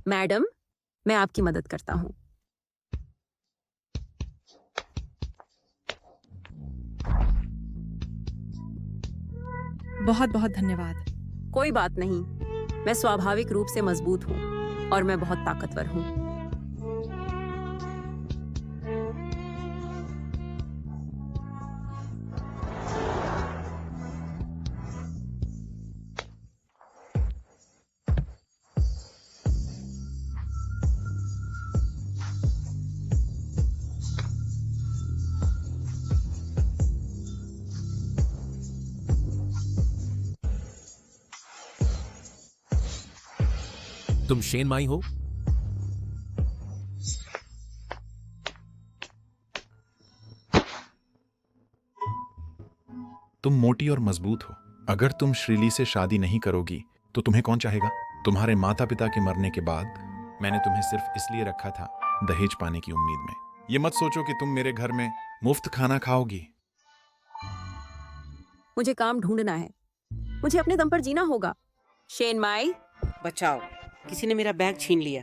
Madam, मैं आपकी मदद करता हूँ। बहुत बहुत धन्यवाद। कोई बात नहीं, मैं स्वाभाविक रूप से मजबूत हूँ और मैं बहुत ताकतवर हूँ। तुम शेन माई हो? तुम मोटी और मजबूत हो। अगर तुम श्रीली से शादी नहीं करोगी तो तुम्हें कौन चाहेगा? तुम्हारे माता पिता के मरने के बाद मैंने तुम्हें सिर्फ इसलिए रखा था, दहेज पाने की उम्मीद में। ये मत सोचो कि तुम मेरे घर में मुफ्त खाना खाओगी। मुझे काम ढूंढना है, मुझे अपने दम पर जीना होगा। शेन माई, बचाओ, किसी ने मेरा बैग छीन लिया।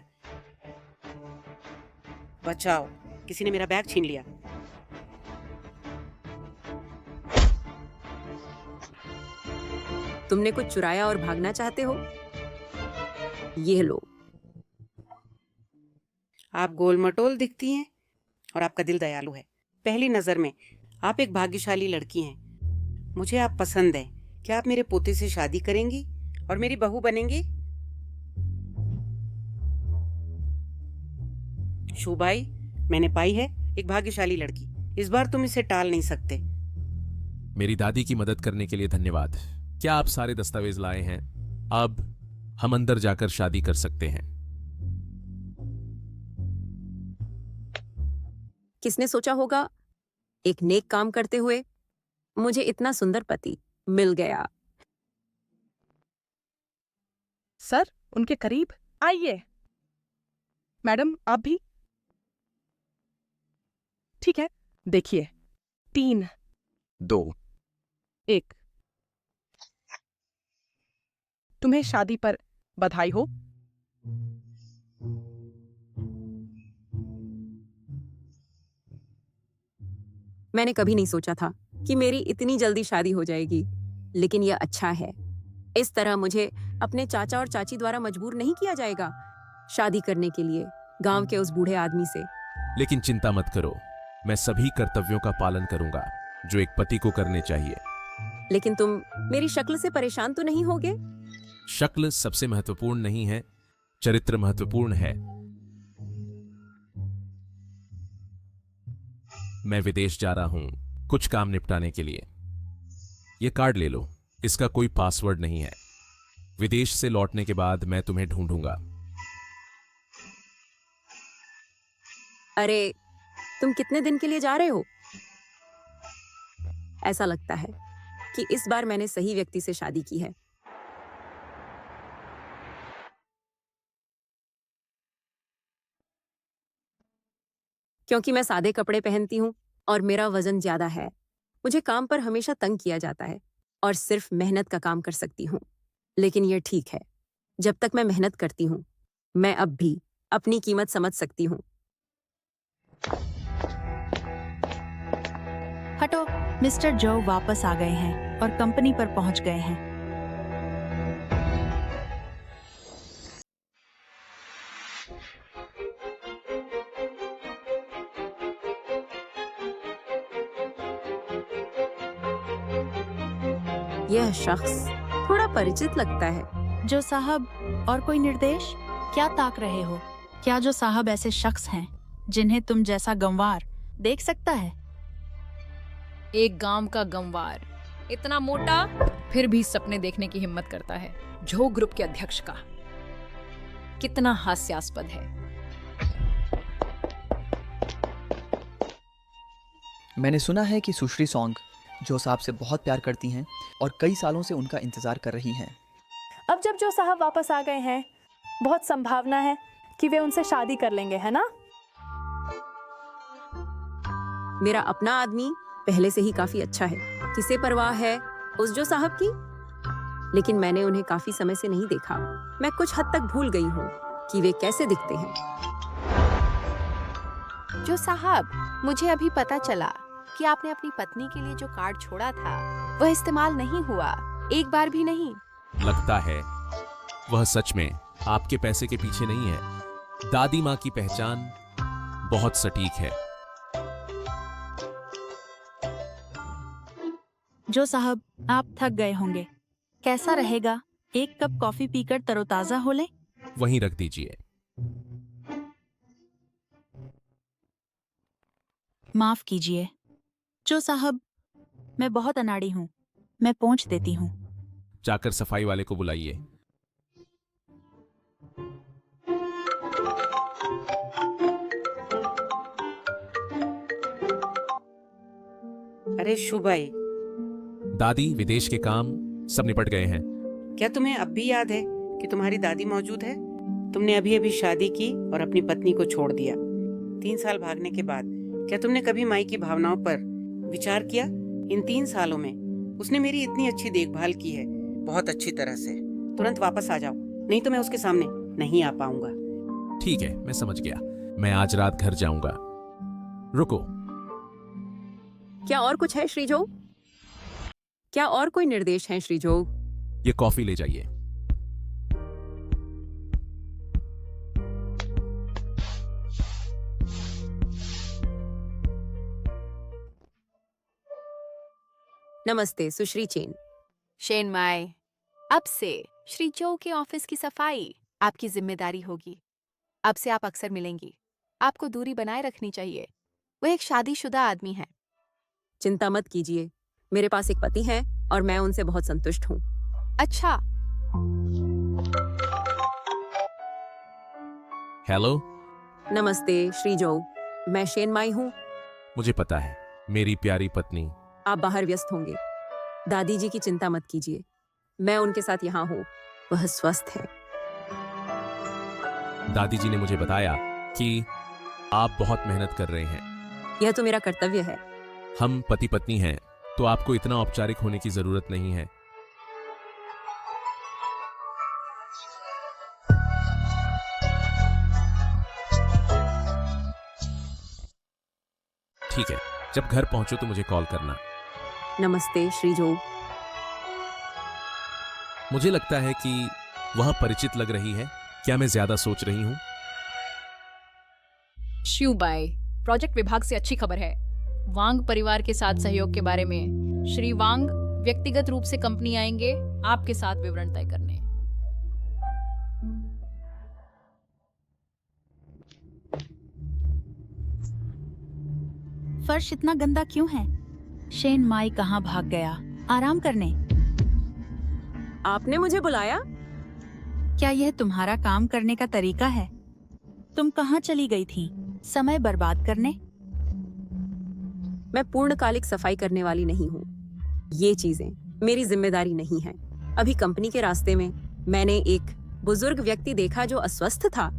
बचाओ, किसी ने मेरा बैग छीन लिया। तुमने कुछ चुराया और भागना चाहते हो? ये लो। आप गोलमटोल दिखती हैं और आपका दिल दयालु है। पहली नजर में आप एक भाग्यशाली लड़की हैं। मुझे आप पसंद हैं। क्या आप मेरे पोते से शादी करेंगी और मेरी बहू बनेंगी? शुभाई, मैंने पाई है एक भाग्यशाली लड़की। इस बार तुम इसे टाल नहीं सकते। मेरी दादी की मदद करने के लिए धन्यवाद। क्या आप सारे दस्तावेज लाए हैं? अब हम अंदर जाकर शादी कर सकते हैं। किसने सोचा होगा एक नेक काम करते हुए मुझे इतना सुंदर पति मिल गया। सर, उनके करीब आइए। मैडम, आप भी? ठीक है, देखिए। 3 2 1। तुम्हें शादी पर बधाई हो। मैंने कभी नहीं सोचा था कि मेरी इतनी जल्दी शादी हो जाएगी, लेकिन यह अच्छा है। इस तरह मुझे अपने चाचा और चाची द्वारा मजबूर नहीं किया जाएगा शादी करने के लिए गांव के उस बूढ़े आदमी से। लेकिन चिंता मत करो, मैं सभी कर्तव्यों का पालन करूंगा जो एक पति को करने चाहिए। लेकिन तुम मेरी शक्ल से परेशान तो नहीं होगे? शक्ल सबसे महत्वपूर्ण नहीं है, चरित्र महत्वपूर्ण है। मैं विदेश जा रहा हूं कुछ काम निपटाने के लिए। यह कार्ड ले लो, इसका कोई पासवर्ड नहीं है। विदेश से लौटने के बाद मैं तुम्हें ढूंढूंगा। अरे, तुम कितने दिन के लिए जा रहे हो? ऐसा लगता है कि इस बार मैंने सही व्यक्ति से शादी की है। क्योंकि मैं सादे कपड़े पहनती हूँ और मेरा वजन ज्यादा है, मुझे काम पर हमेशा तंग किया जाता है और सिर्फ मेहनत का काम कर सकती हूँ। लेकिन यह ठीक है, जब तक मैं मेहनत करती हूँ, मैं अब भी अपनी कीमत समझ सकती हूँ। हटो, मिस्टर जो वापस आ गए हैं और कंपनी पर पहुंच गए हैं। यह शख्स थोड़ा परिचित लगता है। जो साहब, और कोई निर्देश? क्या ताक रहे हो? क्या जो साहब ऐसे शख्स हैं जिन्हें तुम जैसा गंवार देख सकता है? एक गांव का गंवार, इतना मोटा, फिर भी सपने देखने की हिम्मत करता है। जो ग्रुप के अध्यक्ष का, कितना हास्यास्पद है। मैंने सुना है कि सुश्री सॉन्ग जो साहब से बहुत प्यार करती हैं और कई सालों से उनका इंतजार कर रही हैं। अब जब जो साहब वापस आ गए हैं, बहुत संभावना है कि वे उनसे शादी कर लेंगे, है ना? मेरा अपना आदमी पहले से ही काफी अच्छा है। किसे परवाह है उस जो साहब की? लेकिन मैंने उन्हें काफी समय से नहीं देखा। मैं कुछ हद तक भूल गई हूँ कि वे कैसे दिखते हैं। जो साहब, मुझे अभी पता चला कि आपने अपनी पत्नी के लिए जो कार्ड छोड़ा था वह इस्तेमाल नहीं हुआ, एक बार भी नहीं। लगता है वह सच में आपके पैसे के पीछे नहीं है। दादी माँ की पहचान बहुत सटीक है। जो साहब, आप थक गए होंगे। कैसा रहेगा एक कप कॉफी पीकर तरोताजा हो लें? वहीं रख दीजिए। माफ कीजिए जो साहब, मैं बहुत अनाड़ी हूँ। मैं पहुँच देती हूँ। जाकर सफाई वाले को बुलाइए। अरे शुभ आई, दादी, विदेश के काम सब निपट गए हैं। क्या तुम्हें अब भी याद है कि तुम्हारी दादी मौजूद है? तुमने अभी अभी शादी की और अपनी पत्नी को छोड़ दिया। 3 साल भागने के बाद क्या तुमने कभी माई की भावनाओं पर विचार किया? इन 3 सालों में उसने मेरी इतनी अच्छी देखभाल की है, बहुत अच्छी तरह से। तुरंत वापस आ जाओ, नहीं तो मैं उसके सामने नहीं आ पाऊंगा। ठीक है, मैं समझ गया। मैं आज रात घर जाऊंगा। रुको, क्या और कुछ है श्रीजोग? क्या और कोई निर्देश है श्रीजोग? ये कॉफी ले जाइए। नमस्ते सुश्री चेन। शेन माई, अब से श्री जो के ऑफिस की सफाई आपकी जिम्मेदारी होगी। अब से आप अक्सर मिलेंगी। आपको दूरी बनाए रखनी चाहिए। वो एक शादीशुदा आदमी है। चिंता मत कीजिए, मेरे पास एक पति है और मैं उनसे बहुत संतुष्ट हूँ। अच्छा, हेलो। नमस्ते श्रीजो, मैं शेन माई हूँ। मुझे पता है, मेरी प्यारी पत्नी। आप बाहर व्यस्त होंगे। दादी जी की चिंता मत कीजिए, मैं उनके साथ यहाँ हूँ। वह स्वस्थ है। दादी जी ने मुझे बताया कि आप बहुत मेहनत कर रहे हैं। यह तो मेरा कर्तव्य है। हम पति पत्नी हैं, तो आपको इतना औपचारिक होने की जरूरत नहीं है। ठीक है, जब घर पहुंचो तो मुझे कॉल करना। नमस्ते श्रीजो। मुझे लगता है कि वह परिचित लग रही है। क्या मैं ज्यादा सोच रही हूँ? शिवबाई, प्रोजेक्ट विभाग से अच्छी खबर है। वांग परिवार के साथ सहयोग के बारे में श्री वांग व्यक्तिगत रूप से कंपनी आएंगे आपके साथ विवरण तय करने। फर्श इतना गंदा क्यों है? शेन माई कहाँ भाग गया? आराम करने। आपने मुझे बुलाया? क्या यह तुम्हारा काम करने का तरीका है? तुम कहाँ चली गई थी? समय बर्बाद करने? मैं पूर्णकालिक सफाई करने वाली नहीं हूँ। ये चीजें मेरी जिम्मेदारी नहीं है। अभी कंपनी के रास्ते में मैंने एक बुजुर्ग व्यक्ति देखा जो अस्वस्थ था।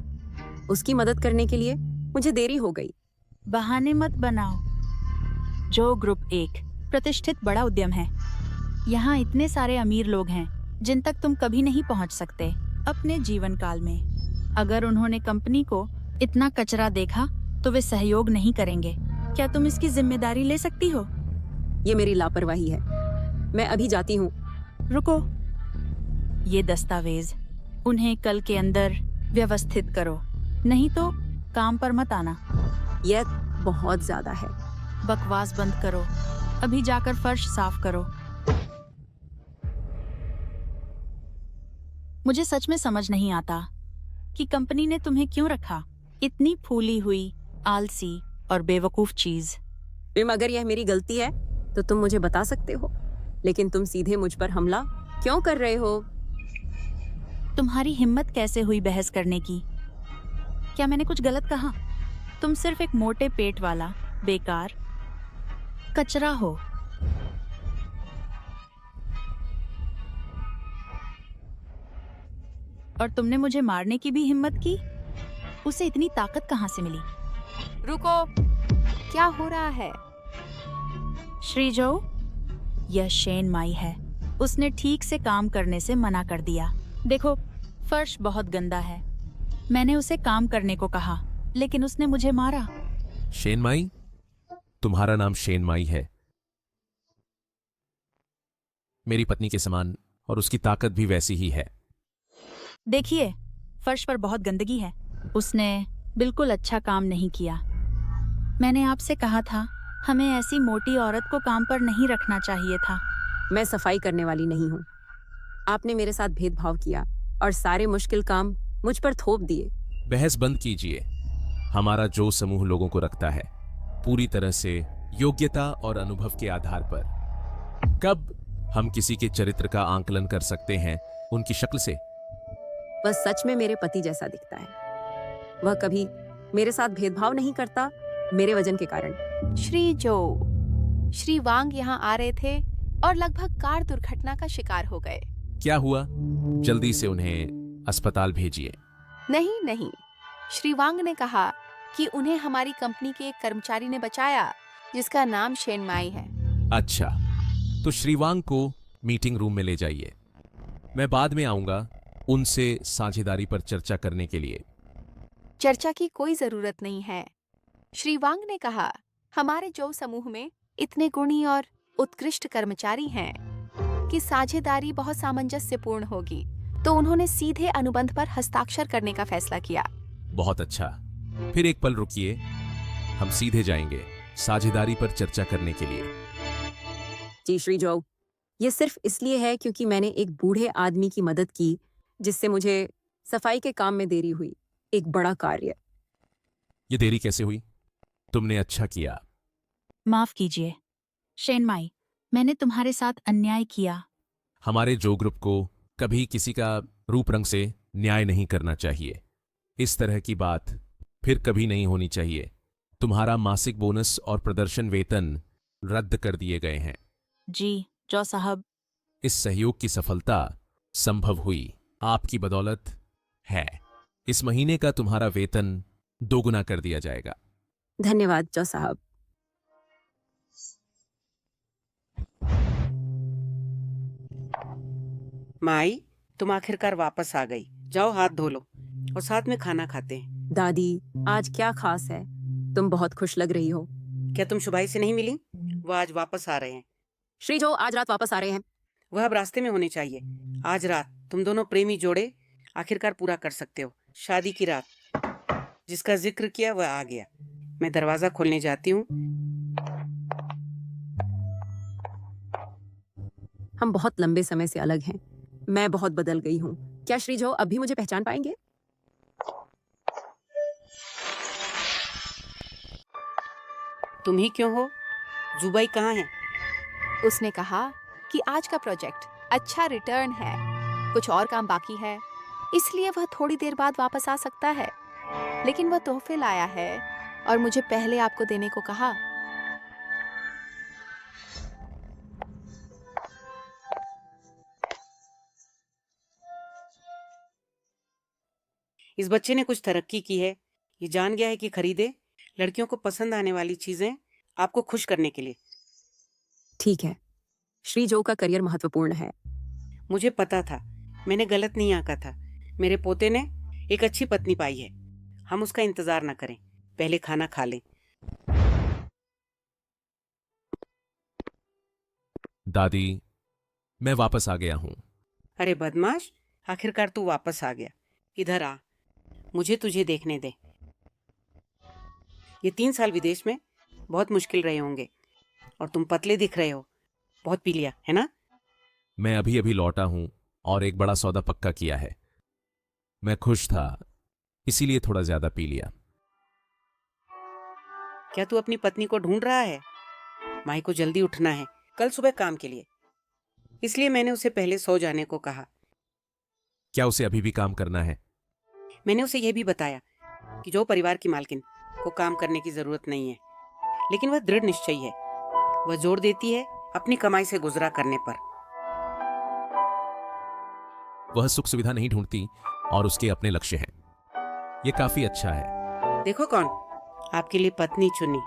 उसकी मदद करने के लिए मुझे देरी हो गई। बहाने मत बनाओ। जो ग्रुप 1 प्रतिष्ठित बड़ा उद्यम है। यहाँ इतने सारे अमीर लोग हैं जिन तक तुम कभी नहीं पहुँच सकते अपने जीवन काल में। अगर उन्होंने कंपनी को इतना कचरा देखा तो वे सहयोग नहीं करेंगे। क्या तुम इसकी जिम्मेदारी ले सकती हो? ये मेरी लापरवाही है। मैं अभी जाती हूँ। रुको, ये दस्तावेज उन्हें कल के अंदर व्यवस्थित करो, नहीं तो काम पर मत आना। यह बहुत ज्यादा है। बकवास बंद करो। अभी जाकर फर्श साफ करो। मुझे सच में समझ नहीं आता कि कंपनी ने तुम्हें क्यों रखा। इतनी फूली हुई, आलसी और बेवकूफ चीज। विम, अगर यह मेरी गलती है तो तुम मुझे बता सकते हो, लेकिन तुम सीधे मुझ पर हमला क्यों कर रहे हो? तुम्हारी हिम्मत कैसे हुई बहस करने की? क्या मैंने कुछ गलत कहा? तुम सिर्फ एक मोटे पेट वाला बेकार कचरा हो। और तुमने मुझे मारने की भी हिम्मत की। उसे इतनी ताकत कहाँ से मिली? रुको, क्या हो रहा है? श्रीजो, यह शेन माई है। उसने ठीक से काम करने से मना कर दिया। देखो, फर्श बहुत गंदा है। मैंने उसे काम करने को कहा, लेकिन उसने मुझे मारा। शेनमाई, तुम्हारा नाम शेनमाई है। मेरी पत्नी के समान, और उसकी ताकत भी वैसी ही है। देखिए, फर्श पर बहुत गंदगी है। उसने बिल्कुल अच्छा काम नहीं किया। मैंने आपसे कहा था, हमें ऐसी मोटी औरत को काम पर नहीं रखना चाहिए था। मैं सफाई करने वाली नहीं हूँ। आपने मेरे साथ भेदभाव किया और सारे मुश्किल काम मुझ पर थोप दिए। बहस बंद कीजिए। हमारा जो समूह लोगों को रखता है पूरी तरह से योग्यता और अनुभव के आधार पर। कब हम किसी के चरित्र का आंकलन कर सकते हैं? उनकी शक्ल से। वह सच में मेरे पति जैसा दिखता है। वह कभी मेरे साथ भेदभाव नहीं करता, मेरे वजन के कारण। श्री जो, श्री वांग यहाँ आ रहे थे और लगभग कार दुर्घटना का शिकार हो गए। क्या हुआ? जल्दी से उन्हें अस्पताल भेजिए। नहीं नहीं, श्री वांग ने कहा कि उन्हें हमारी कंपनी के एक कर्मचारी ने बचाया जिसका नाम शेनमाई है। अच्छा, तो श्रीवांग को मीटिंग रूम में ले जाइए। मैं बाद में आऊंगा उनसे साझेदारी पर चर्चा करने के लिए। चर्चा की कोई जरूरत नहीं है। श्री वांग ने कहा, हमारे जो समूह में इतने गुणी और उत्कृष्ट कर्मचारी हैं कि साझेदारी बहुत सामंजस्यपूर्ण होगी, तो उन्होंने सीधे अनुबंध पर हस्ताक्षर करने का फैसला किया। बहुत अच्छा। फिर एक पल रुकिए, हम सीधे जाएंगे साझेदारी पर चर्चा करने के लिए। जी श्री जो, ये सिर्फ इसलिए है क्योंकि मैंने एक बूढ़े आदमी की मदद की जिससे मुझे सफाई के काम में देरी हुई। एक बड़ा कार्य। ये देरी कैसे हुई? तुमने अच्छा किया। माफ कीजिए शेनमाई, मैंने तुम्हारे साथ अन्याय किया। हमारे जो ग्रुप को कभी किसी का रूप रंग से न्याय नहीं करना चाहिए। इस तरह की बात फिर कभी नहीं होनी चाहिए। तुम्हारा मासिक बोनस और प्रदर्शन वेतन रद्द कर दिए गए हैं। जी जो साहब। इस सहयोग की सफलता संभव हुई आपकी बदौलत है। इस महीने का तुम्हारा वेतन 2 गुना कर दिया जाएगा। धन्यवाद जो साहब। माई, तुम आखिरकार वापस आ गई। जाओ हाथ धो लो और साथ में खाना खाते हैं। दादी, आज क्या खास है? तुम बहुत खुश लग रही हो। क्या तुम शुभाई से नहीं मिली? वो आज वापस आ रहे हैं। श्री जो आज रात वापस आ रहे हैं। वह अब रास्ते में होने चाहिए। आज रात तुम दोनों प्रेमी जोड़े आखिरकार पूरा कर सकते हो। शादी की रात, जिसका जिक्र किया वह आ गया। मैं दरवाजा खोलने जाती हूँ। हम बहुत लंबे समय से अलग हैं। मैं बहुत बदल गई हूँ। क्या श्री जो अब भी मुझे पहचान पाएंगे? तुम ही क्यों हो? जुबाई कहाँ है? उसने कहा कि आज का प्रोजेक्ट अच्छा रिटर्न है, कुछ और काम बाकी है, इसलिए वह थोड़ी देर बाद वापस आ सकता है। लेकिन वह तोहफे लाया है और मुझे पहले आपको देने को कहा। इस बच्चे ने कुछ तरक्की की है। ये जान गया है कि खरीदे लड़कियों को पसंद आने वाली चीजें आपको खुश करने के लिए। ठीक है, श्री जो का करियर महत्वपूर्ण है। मुझे पता था, मैंने गलत नहीं आंका था। मेरे पोते ने एक अच्छी पत्नी पाई है। हम उसका इंतजार न करें, पहले खाना खा लें। दादी, मैं वापस आ गया हूं। अरे बदमाश, आखिरकार तू वापस आ गया। इधर आ, मुझे तुझे देखने दे। ये 3 साल विदेश में बहुत मुश्किल रहे होंगे और तुम पतले दिख रहे हो। बहुत पी लिया है ना? मैं अभी अभी लौटा हूं और एक बड़ा सौदा पक्का किया है। मैं खुश था, इसीलिए थोड़ा ज्यादा पी लिया। क्या तू अपनी पत्नी को ढूंढ रहा है? माई को जल्दी उठना है कल सुबह काम के लिए, इसलिए मैंने उसे पहले सो जाने को कहा। क्या उसे अभी भी काम करना है? मैंने उसे यह भी बताया कि जो परिवार की मालकिन को काम करने की जरूरत नहीं है, लेकिन वह दृढ़ निश्चयी है। वह जोर देती है अपनी कमाई से गुजरा करने पर। वह सुख सुविधा नहीं ढूंढती और उसके अपने लक्ष्य हैं। ये काफी अच्छा है। देखो कौन आपके लिए पत्नी चुनी।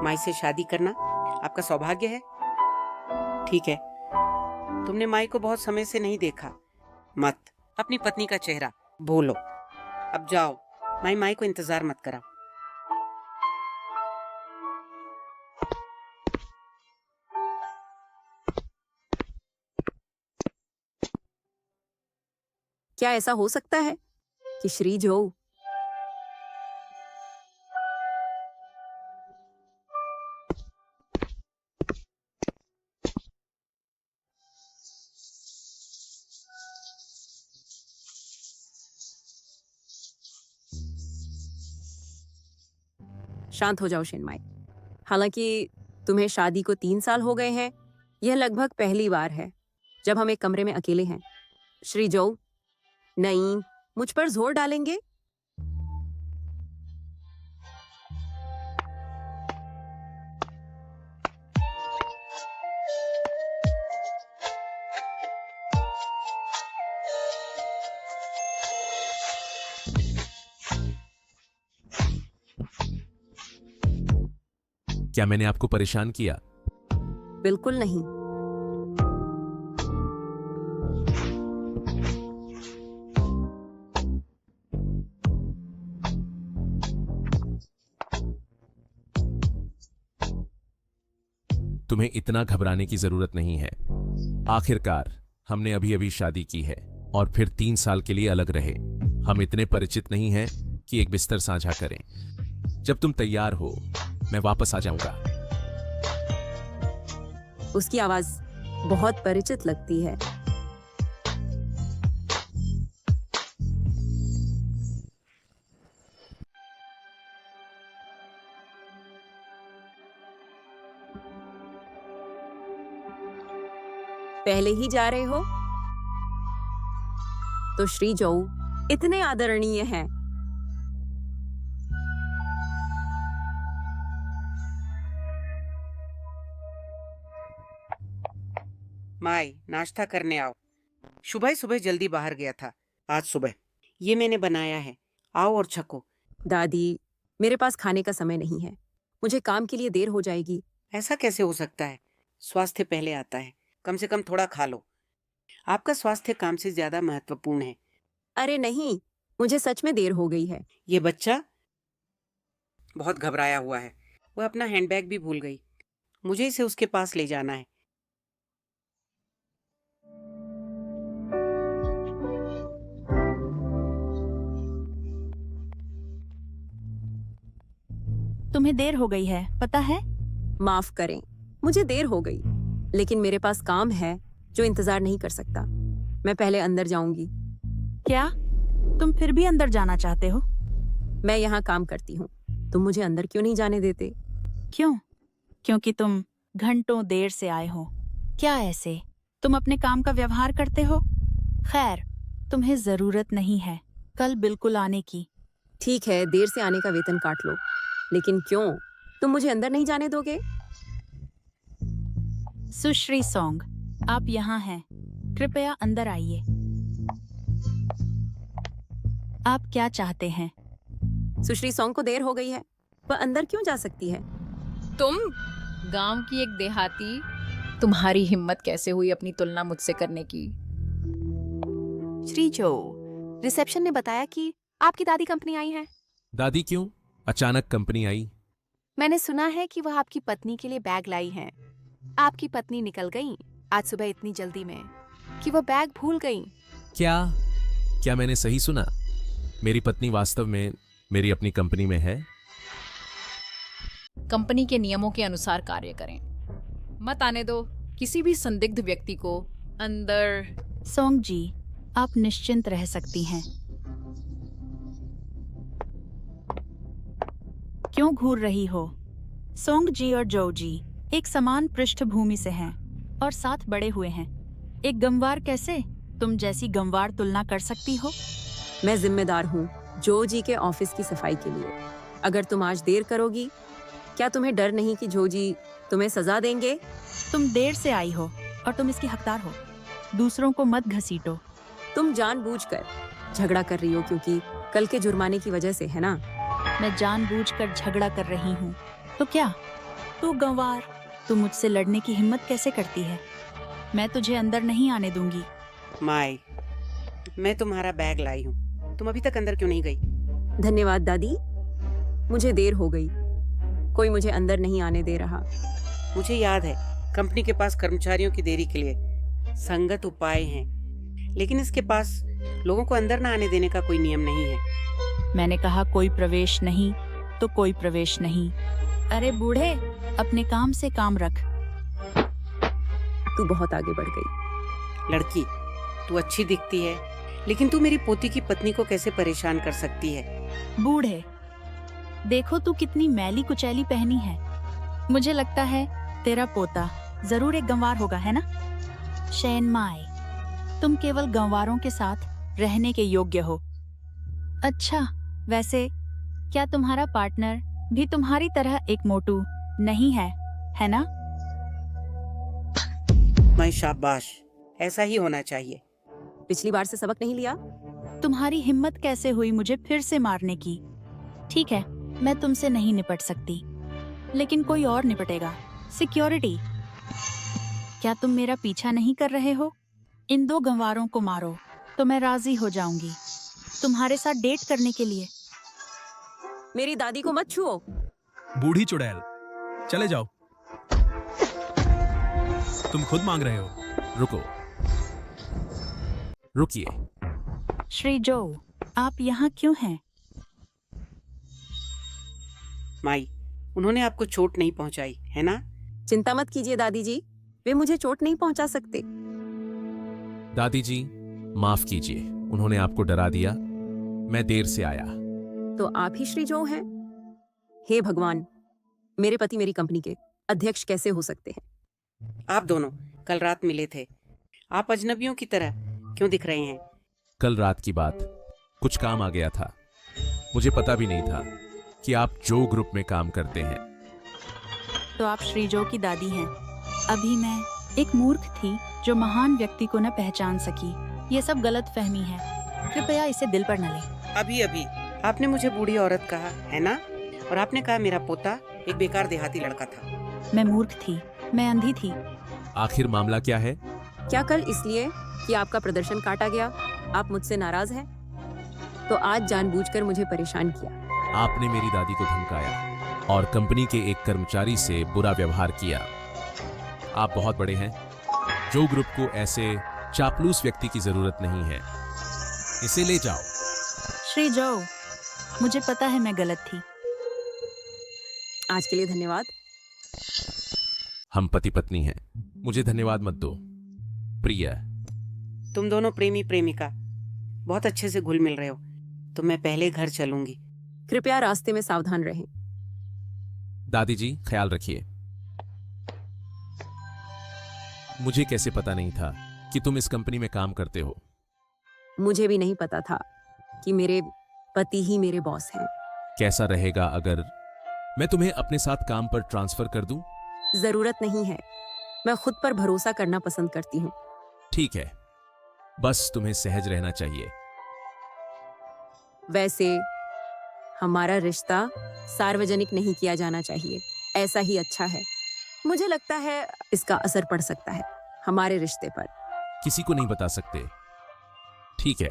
माई से शादी करना आपका सौभाग्य है। ठीक है, तुमने माई को बहुत समय से नहीं देखा। मत अपनी पत्नी का चेहरा भूलो। अब जाओ, माई माई को इंतजार मत कराओ। क्या ऐसा हो सकता है कि श्री जो शांत हो जाओ शिनमाई। हालांकि तुम्हें शादी को 3 साल हो गए हैं, यह लगभग पहली बार है जब हम एक कमरे में अकेले हैं। श्री जो, नहीं, मुझ पर जोर डालेंगे? क्या मैंने आपको परेशान किया? बिल्कुल नहीं। तुम्हें इतना घबराने की जरूरत नहीं है। आखिरकार हमने अभी अभी शादी की है और फिर 3 साल के लिए अलग रहे। हम इतने परिचित नहीं हैं कि एक बिस्तर साझा करें। जब तुम तैयार हो, मैं वापस आ जाऊंगा। उसकी आवाज बहुत परिचित लगती है। पहले ही जा रहे हो? तो श्री जो इतने आदरणीय हैं। माई, नाश्ता करने आओ। सुबह सुबह जल्दी बाहर गया था आज सुबह। ये मैंने बनाया है, आओ और छको। दादी, मेरे पास खाने का समय नहीं है। मुझे काम के लिए देर हो जाएगी। ऐसा कैसे हो सकता है? स्वास्थ्य पहले आता है। कम से कम थोड़ा खा लो। आपका स्वास्थ्य काम से ज्यादा महत्वपूर्ण है। अरे नहीं, मुझे सच में देर हो गई है। ये बच्चा बहुत घबराया हुआ है। वह अपना हैंडबैग भी भूल गई। मुझे इसे उसके पास ले जाना है। तुम्हें देर हो गई है, पता है? माफ करें, मुझे देर हो गई, लेकिन मेरे पास काम है जो इंतजार नहीं कर सकता। मैं पहले अंदर जाऊंगी। क्या तुम फिर भी अंदर जाना चाहते हो? मैं यहाँ काम करती हूँ, तुम मुझे अंदर क्यों नहीं जाने देते? क्यों? क्योंकि तुम घंटों देर से आए हो। क्या ऐसे तुम अपने काम का व्यवहार करते हो? खैर, तुम्हें जरूरत नहीं है कल बिल्कुल आने की। ठीक है, देर से आने का वेतन काट लो, लेकिन क्यों? तुम मुझे अंदर नहीं जाने दोगे? सुश्री सोंग, आप यहाँ हैं। कृपया अंदर आइए। आप क्या चाहते हैं? सुश्री सोंग को देर हो गई है, वह अंदर क्यों जा सकती है? तुम गांव की एक देहाती, तुम्हारी हिम्मत कैसे हुई अपनी तुलना मुझसे करने की? श्री जो, रिसेप्शन ने बताया कि आपकी दादी कंपनी आई है। दादी क्यों अचानक कंपनी आई? मैंने सुना है कि वह आपकी पत्नी के लिए बैग लाई हैं। आपकी पत्नी निकल गई आज सुबह इतनी जल्दी में कि वह बैग भूल गई। क्या मैंने सही सुना? मेरी पत्नी वास्तव में मेरी अपनी कंपनी में है? कंपनी के नियमों के अनुसार कार्य करें। मत आने दो किसी भी संदिग्ध व्यक्ति को अंदर। सोंग जी, आप निश्चिंत रह सकती हैं। क्यों घूर रही हो? सोंग जी और जो जी एक समान पृष्ठभूमि से हैं और साथ बड़े हुए हैं। एक गंवार कैसे तुम जैसी गंवार तुलना कर सकती हो? मैं जिम्मेदार हूँ जो जी के ऑफिस की सफाई के लिए। अगर तुम आज देर करोगी, क्या तुम्हें डर नहीं कि जो जी तुम्हें सजा देंगे? तुम देर से आई हो और तुम इसकी हकदार हो। दूसरों को मत घसीटो। तुम जानबूझकर झगड़ा कर रही हो क्योंकि कल के जुर्माने की वजह से, है ना? मैं जानबूझकर झगड़ा कर रही हूँ तो क्या? तू गंवार, तू मुझसे लड़ने की हिम्मत कैसे करती है? मैं तुझे अंदर नहीं आने दूंगी। माई, मैं तुम्हारा बैग लाई हूँ। तुम अभी तक अंदर क्यों नहीं गई? धन्यवाद दादी, मुझे देर हो गई। कोई मुझे अंदर नहीं आने दे रहा। मुझे याद है, कंपनी के पास कर्मचारियों की देरी के लिए संगत उपाय हैं, लेकिन इसके पास लोगों को अंदर न आने देने का कोई नियम नहीं है। मैंने कहा कोई प्रवेश नहीं तो कोई प्रवेश नहीं। अरे बूढ़े, अपने काम से काम रख। तू बहुत आगे बढ़ गई। लड़की, तू अच्छी दिखती है, लेकिन तू मेरी पोती की पत्नी को कैसे परेशान कर सकती है? बूढ़े, देखो तू कितनी मैली कुचैली पहनी है। मुझे लगता है तेरा पोता जरूर एक गंवार होगा, है ना? शैनमाई, तुम केवल गंवारों के साथ रहने के योग्य हो। अच्छा, वैसे क्या तुम्हारा पार्टनर भी तुम्हारी तरह एक मोटू नहीं है ना? मैं शाबाश, ऐसा ही होना चाहिए। पिछली बार से सबक नहीं लिया? तुम्हारी हिम्मत कैसे हुई मुझे फिर से मारने की? ठीक है, मैं तुमसे नहीं निपट सकती, लेकिन कोई और निपटेगा। सिक्योरिटी, क्या तुम मेरा पीछा नहीं कर रहे हो? इन 2 गंवारों को मारो तो मैं राजी हो जाऊंगी तुम्हारे साथ डेट करने के लिए। मेरी दादी को मत छुओ। बूढ़ी चुड़ैल, चले जाओ। तुम खुद मांग रहे हो। रुको, रुकिए। श्री जो, आप यहाँ क्यों हैं? माई, उन्होंने आपको चोट नहीं पहुंचाई, है ना? चिंता मत कीजिए दादी जी, वे मुझे चोट नहीं पहुंचा सकते। दादी जी, माफ कीजिए, उन्होंने आपको डरा दिया। मैं देर से आया। तो आप ही श्री जो हैं? हे भगवान, मेरे पति मेरी कंपनी के अध्यक्ष कैसे हो सकते हैं? आप दोनों कल रात मिले थे। आप अजनबियों की तरह क्यों दिख रहे हैं? कल रात की बात, कुछ काम आ गया था। मुझे पता भी नहीं था कि आप जो ग्रुप में काम करते हैं। तो आप श्री जो की दादी हैं। अभी मैं एक मूर्ख थी जो महान व्यक्ति को न पहचान सकी। ये सब गलत फहमी है, कृपया इसे दिल पर न लें। अभी अभी आपने मुझे बूढ़ी औरत कहा, है ना? और आपने कहा मेरा पोता एक बेकार देहाती लड़का था। मैं मूर्ख थी, मैं अंधी थी। आखिर मामला क्या है? क्या कल इसलिए कि आपका प्रदर्शन काटा गया आप मुझसे नाराज हैं? तो आज जानबूझकर मुझे परेशान किया। आपने मेरी दादी को धमकाया और कंपनी के एक कर्मचारी से बुरा व्यवहार किया। आप बहुत बड़े हैं। जो ग्रुप को ऐसे चापलूस व्यक्ति की जरूरत नहीं है। इसे ले जाओ। श्री जो, मुझे पता है मैं गलत थी। आज के लिए धन्यवाद। हम पति पत्नी हैं, मुझे धन्यवाद मत दो। प्रिया, तुम दोनों प्रेमी प्रेमिका बहुत अच्छे से घुल मिल रहे हो, तो मैं पहले घर चलूंगी। कृपया रास्ते में सावधान रहें। दादी जी, ख्याल रखिए। मुझे कैसे पता नहीं था कि तुम इस कंपनी में काम करते हो? मुझे भी नहीं पता था कि मेरे पति ही मेरे बॉस हैं। कैसा रहेगा अगर मैं तुम्हें अपने साथ काम पर ट्रांसफर कर दूं? जरूरत नहीं है, मैं खुद पर भरोसा करना पसंद करती हूँ। ठीक है, बस तुम्हें सहज रहना चाहिए। वैसे हमारा रिश्ता सार्वजनिक नहीं किया जाना चाहिए, ऐसा ही अच्छा है। मुझे लगता है इसका असर पड़ सकता है हमारे रिश्ते पर। किसी को नहीं बता सकते। ठीक है,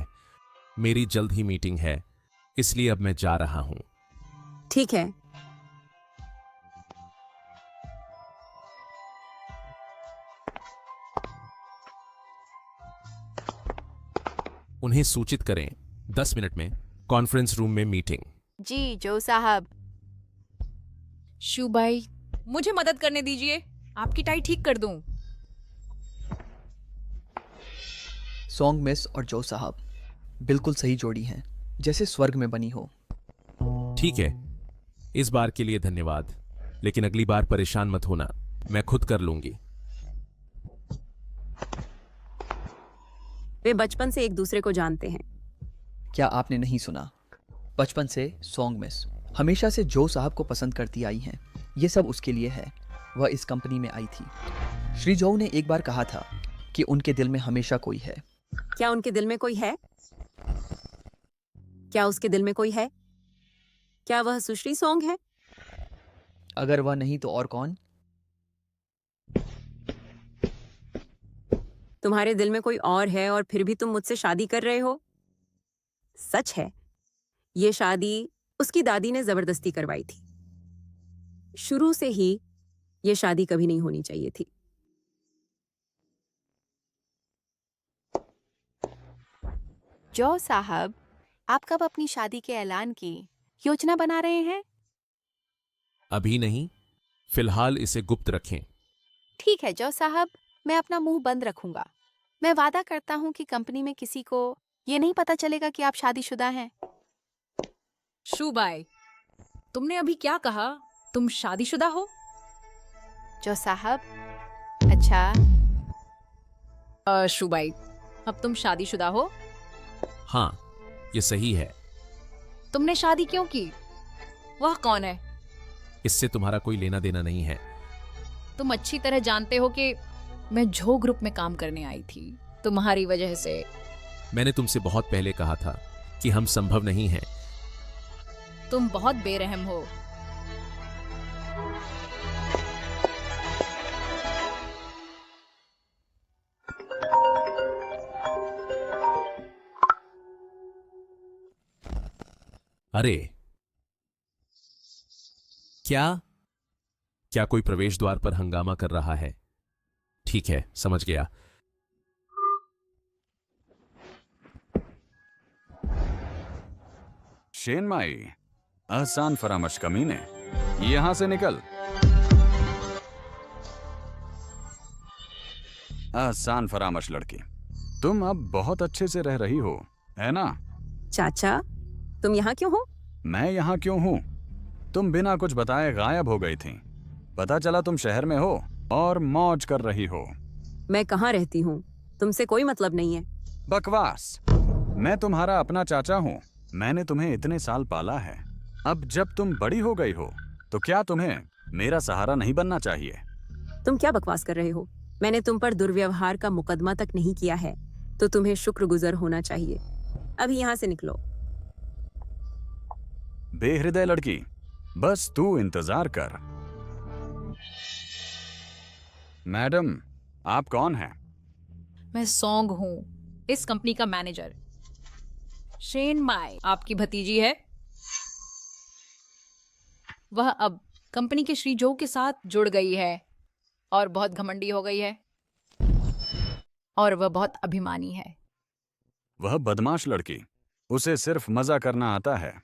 मेरी जल्द ही मीटिंग है, इसलिए अब मैं जा रहा हूं। ठीक है। उन्हें सूचित करें 10 मिनट में कॉन्फ्रेंस रूम में मीटिंग। जी जो साहब। शुभाई, मुझे मदद करने दीजिए, आपकी टाई ठीक कर दूं। सॉन्ग मिस और जो साहब बिल्कुल सही जोड़ी हैं, जैसे स्वर्ग में बनी हो। ठीक है, इस बार के लिए धन्यवाद, लेकिन अगली बार परेशान मत होना, मैं खुद कर लूंगी। वे बचपन से एक दूसरे को जानते हैं। क्या आपने नहीं सुना? बचपन से सॉन्ग मिस हमेशा से जो साहब को पसंद करती आई हैं। ये सब उसके लिए है, वह इस कंपनी में आई थी। श्री जो ने एक बार कहा था कि उनके दिल में हमेशा कोई है। क्या उनके दिल में कोई है? क्या उसके दिल में कोई है? क्या वह सुश्री सॉन्ग है? अगर वह नहीं तो और कौन? तुम्हारे दिल में कोई और है और फिर भी तुम मुझसे शादी कर रहे हो? सच है, ये शादी उसकी दादी ने जबरदस्ती करवाई थी। शुरू से ही ये शादी कभी नहीं होनी चाहिए थी। जो साहब, आप कब अपनी शादी के ऐलान की योजना बना रहे हैं? अभी नहीं, फिलहाल इसे गुप्त रखें। ठीक है जो साहब, मैं अपना मुंह बंद रखूंगा। मैं वादा करता हूं कि कंपनी में किसी को ये नहीं पता चलेगा कि आप शादीशुदा हैं। शुबाई, तुमने अभी क्या कहा? तुम शादीशुदा हो? जो साहब, अच्छा शुबाई, अब तुम शादीशुदा हो? हाँ, ये सही है। तुमने शादी क्यों की? वह कौन है? इससे तुम्हारा कोई लेना देना नहीं है। तुम अच्छी तरह जानते हो कि मैं जो ग्रुप में काम करने आई थी तुम्हारी वजह से। मैंने तुमसे बहुत पहले कहा था कि हम संभव नहीं हैं। तुम बहुत बेरहम हो। अरे क्या क्या कोई प्रवेश द्वार पर हंगामा कर रहा है? ठीक है, समझ गया। शेनमाई, आसान फरामश कमीने, यहां से निकल। आसान फरामश लड़की, तुम अब बहुत अच्छे से रह रही हो, है ना? चाचा, तुम यहाँ क्यों हो? मैं यहाँ क्यों हूँ? तुम बिना कुछ बताए गायब हो गई थी। पता चला तुम शहर में हो और मौज कर रही हो। मैं कहाँ रहती हूँ, तुमसे कोई मतलब नहीं है। बकवास। मैं तुम्हारा अपना चाचा हूँ। मैंने तुम्हें इतने साल पाला है। अब जब तुम बड़ी हो गई हो तो क्या तुम्हें मेरा सहारा नहीं बनना चाहिए? तुम क्या बकवास कर रहे हो? मैंने तुम पर दुर्व्यवहार का मुकदमा तक नहीं किया है, तो तुम्हें शुक्रगुजार होना चाहिए। अभी यहाँ से निकलो। बेहृदय लड़की, बस तू इंतजार कर। मैडम, आप कौन हैं? मैं सॉन्ग हूँ, इस कंपनी का मैनेजर। शेन माई आपकी भतीजी है। वह अब कंपनी के श्री जो के साथ जुड़ गई है और बहुत घमंडी हो गई है, और वह बहुत अभिमानी है। वह बदमाश लड़की, उसे सिर्फ मजा करना आता है।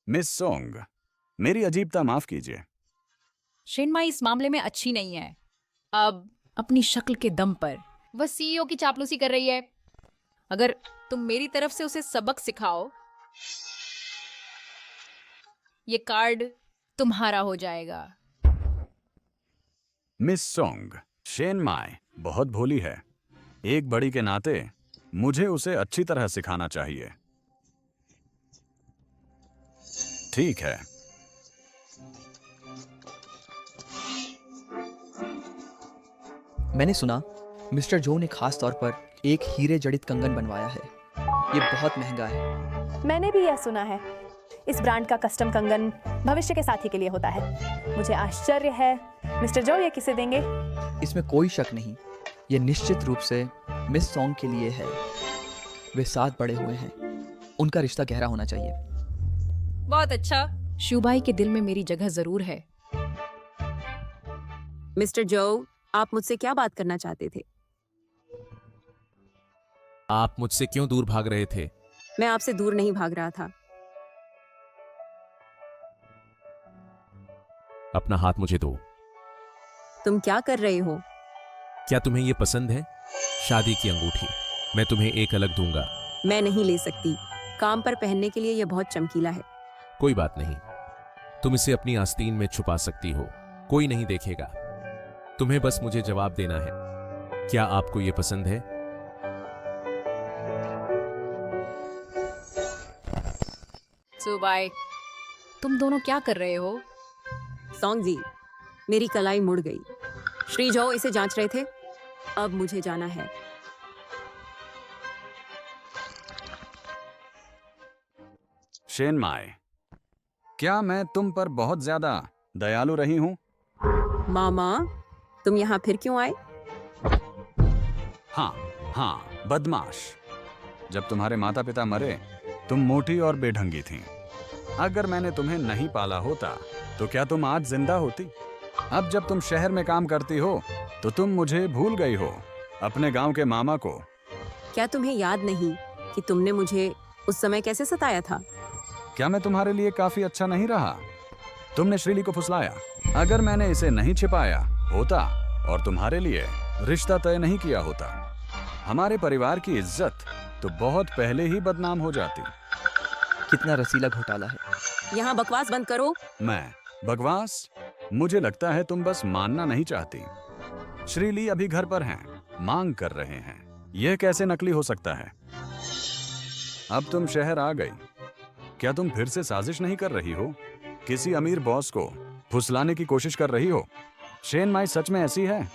मिस सोंग, मेरी अजीबता माफ कीजिए। शेन माई इस मामले में अच्छी नहीं है। अब अपनी शक्ल के दम पर वह सीईओ की चापलूसी कर रही है। अगर तुम मेरी तरफ से उसे सबक सिखाओ, ये कार्ड तुम्हारा हो जाएगा। मिस सोंग, शेन माई बहुत भोली है। एक बड़ी के नाते मुझे उसे अच्छी तरह सिखाना चाहिए। ठीक है। मैंने सुना मिस्टर जो ने खास तौर पर एक हीरे जड़ित कंगन बनवाया है। ये बहुत महंगा है। मैंने भी यह सुना है। इस ब्रांड का कस्टम कंगन भविष्य के साथी के लिए होता है। मुझे आश्चर्य है, मिस्टर जो ये किसे देंगे? इसमें कोई शक नहीं, ये निश्चित रूप से मिस सॉन्ग के लिए है। वे साथ बड़े हुए हैं, उनका रिश्ता गहरा होना चाहिए। बहुत अच्छा। शुबाई के दिल में मेरी जगह जरूर है। मिस्टर जो, आप मुझसे क्या बात करना चाहते थे? आप मुझसे क्यों दूर भाग रहे थे? मैं आपसे दूर नहीं भाग रहा था। अपना हाथ मुझे दो। तुम क्या कर रहे हो? क्या तुम्हें यह पसंद है? शादी की अंगूठी मैं तुम्हें एक अलग दूंगा। मैं नहीं ले सकती। काम पर पहनने के लिए यह बहुत चमकीला है। कोई बात नहीं, तुम इसे अपनी आस्तीन में छुपा सकती हो, कोई नहीं देखेगा। तुम्हें बस मुझे जवाब देना है, क्या आपको यह पसंद है? सुबाई, तुम दोनों क्या कर रहे हो? सॉन्ग जी, मेरी कलाई मुड़ गई। श्री जो इसे जांच रहे थे। अब मुझे जाना है। शेन माई, क्या मैं तुम पर बहुत ज्यादा दयालु रही हूं? मामा, तुम यहाँ फिर क्यों आए? हाँ, बदमाश। जब तुम्हारे माता पिता मरे तुम मोटी और बेढंगी थी। अगर मैंने तुम्हें नहीं पाला होता तो क्या तुम आज जिंदा होती? अब जब तुम शहर में काम करती हो तो तुम मुझे भूल गई हो, अपने गांव के मामा को। क्या तुम्हें याद नहीं कि तुमने मुझे उस समय कैसे सताया था? क्या मैं तुम्हारे लिए काफी अच्छा नहीं रहा? तुमने श्रीली को फुसलाया। अगर मैंने इसे नहीं छिपाया होता और तुम्हारे लिए रिश्ता तय नहीं किया होता, हमारे परिवार की इज्जत तो बहुत पहले ही बदनाम हो जाती। कितना रसीला घोटाला है। यहाँ बकवास बंद करो। मैं बकवास? मुझे लगता है तुम बस मानना नहीं चाहती। श्रीली अभी घर पर हैं, मांग कर रहे हैं। यह कैसे नकली हो सकता है? अब तुम शहर आ गई, क्या तुम फिर से साजिश नहीं कर रही हो? किसी अमीर बॉस को फुसलाने की कोशिश कर रही हो? शेन माई सच में ऐसी है?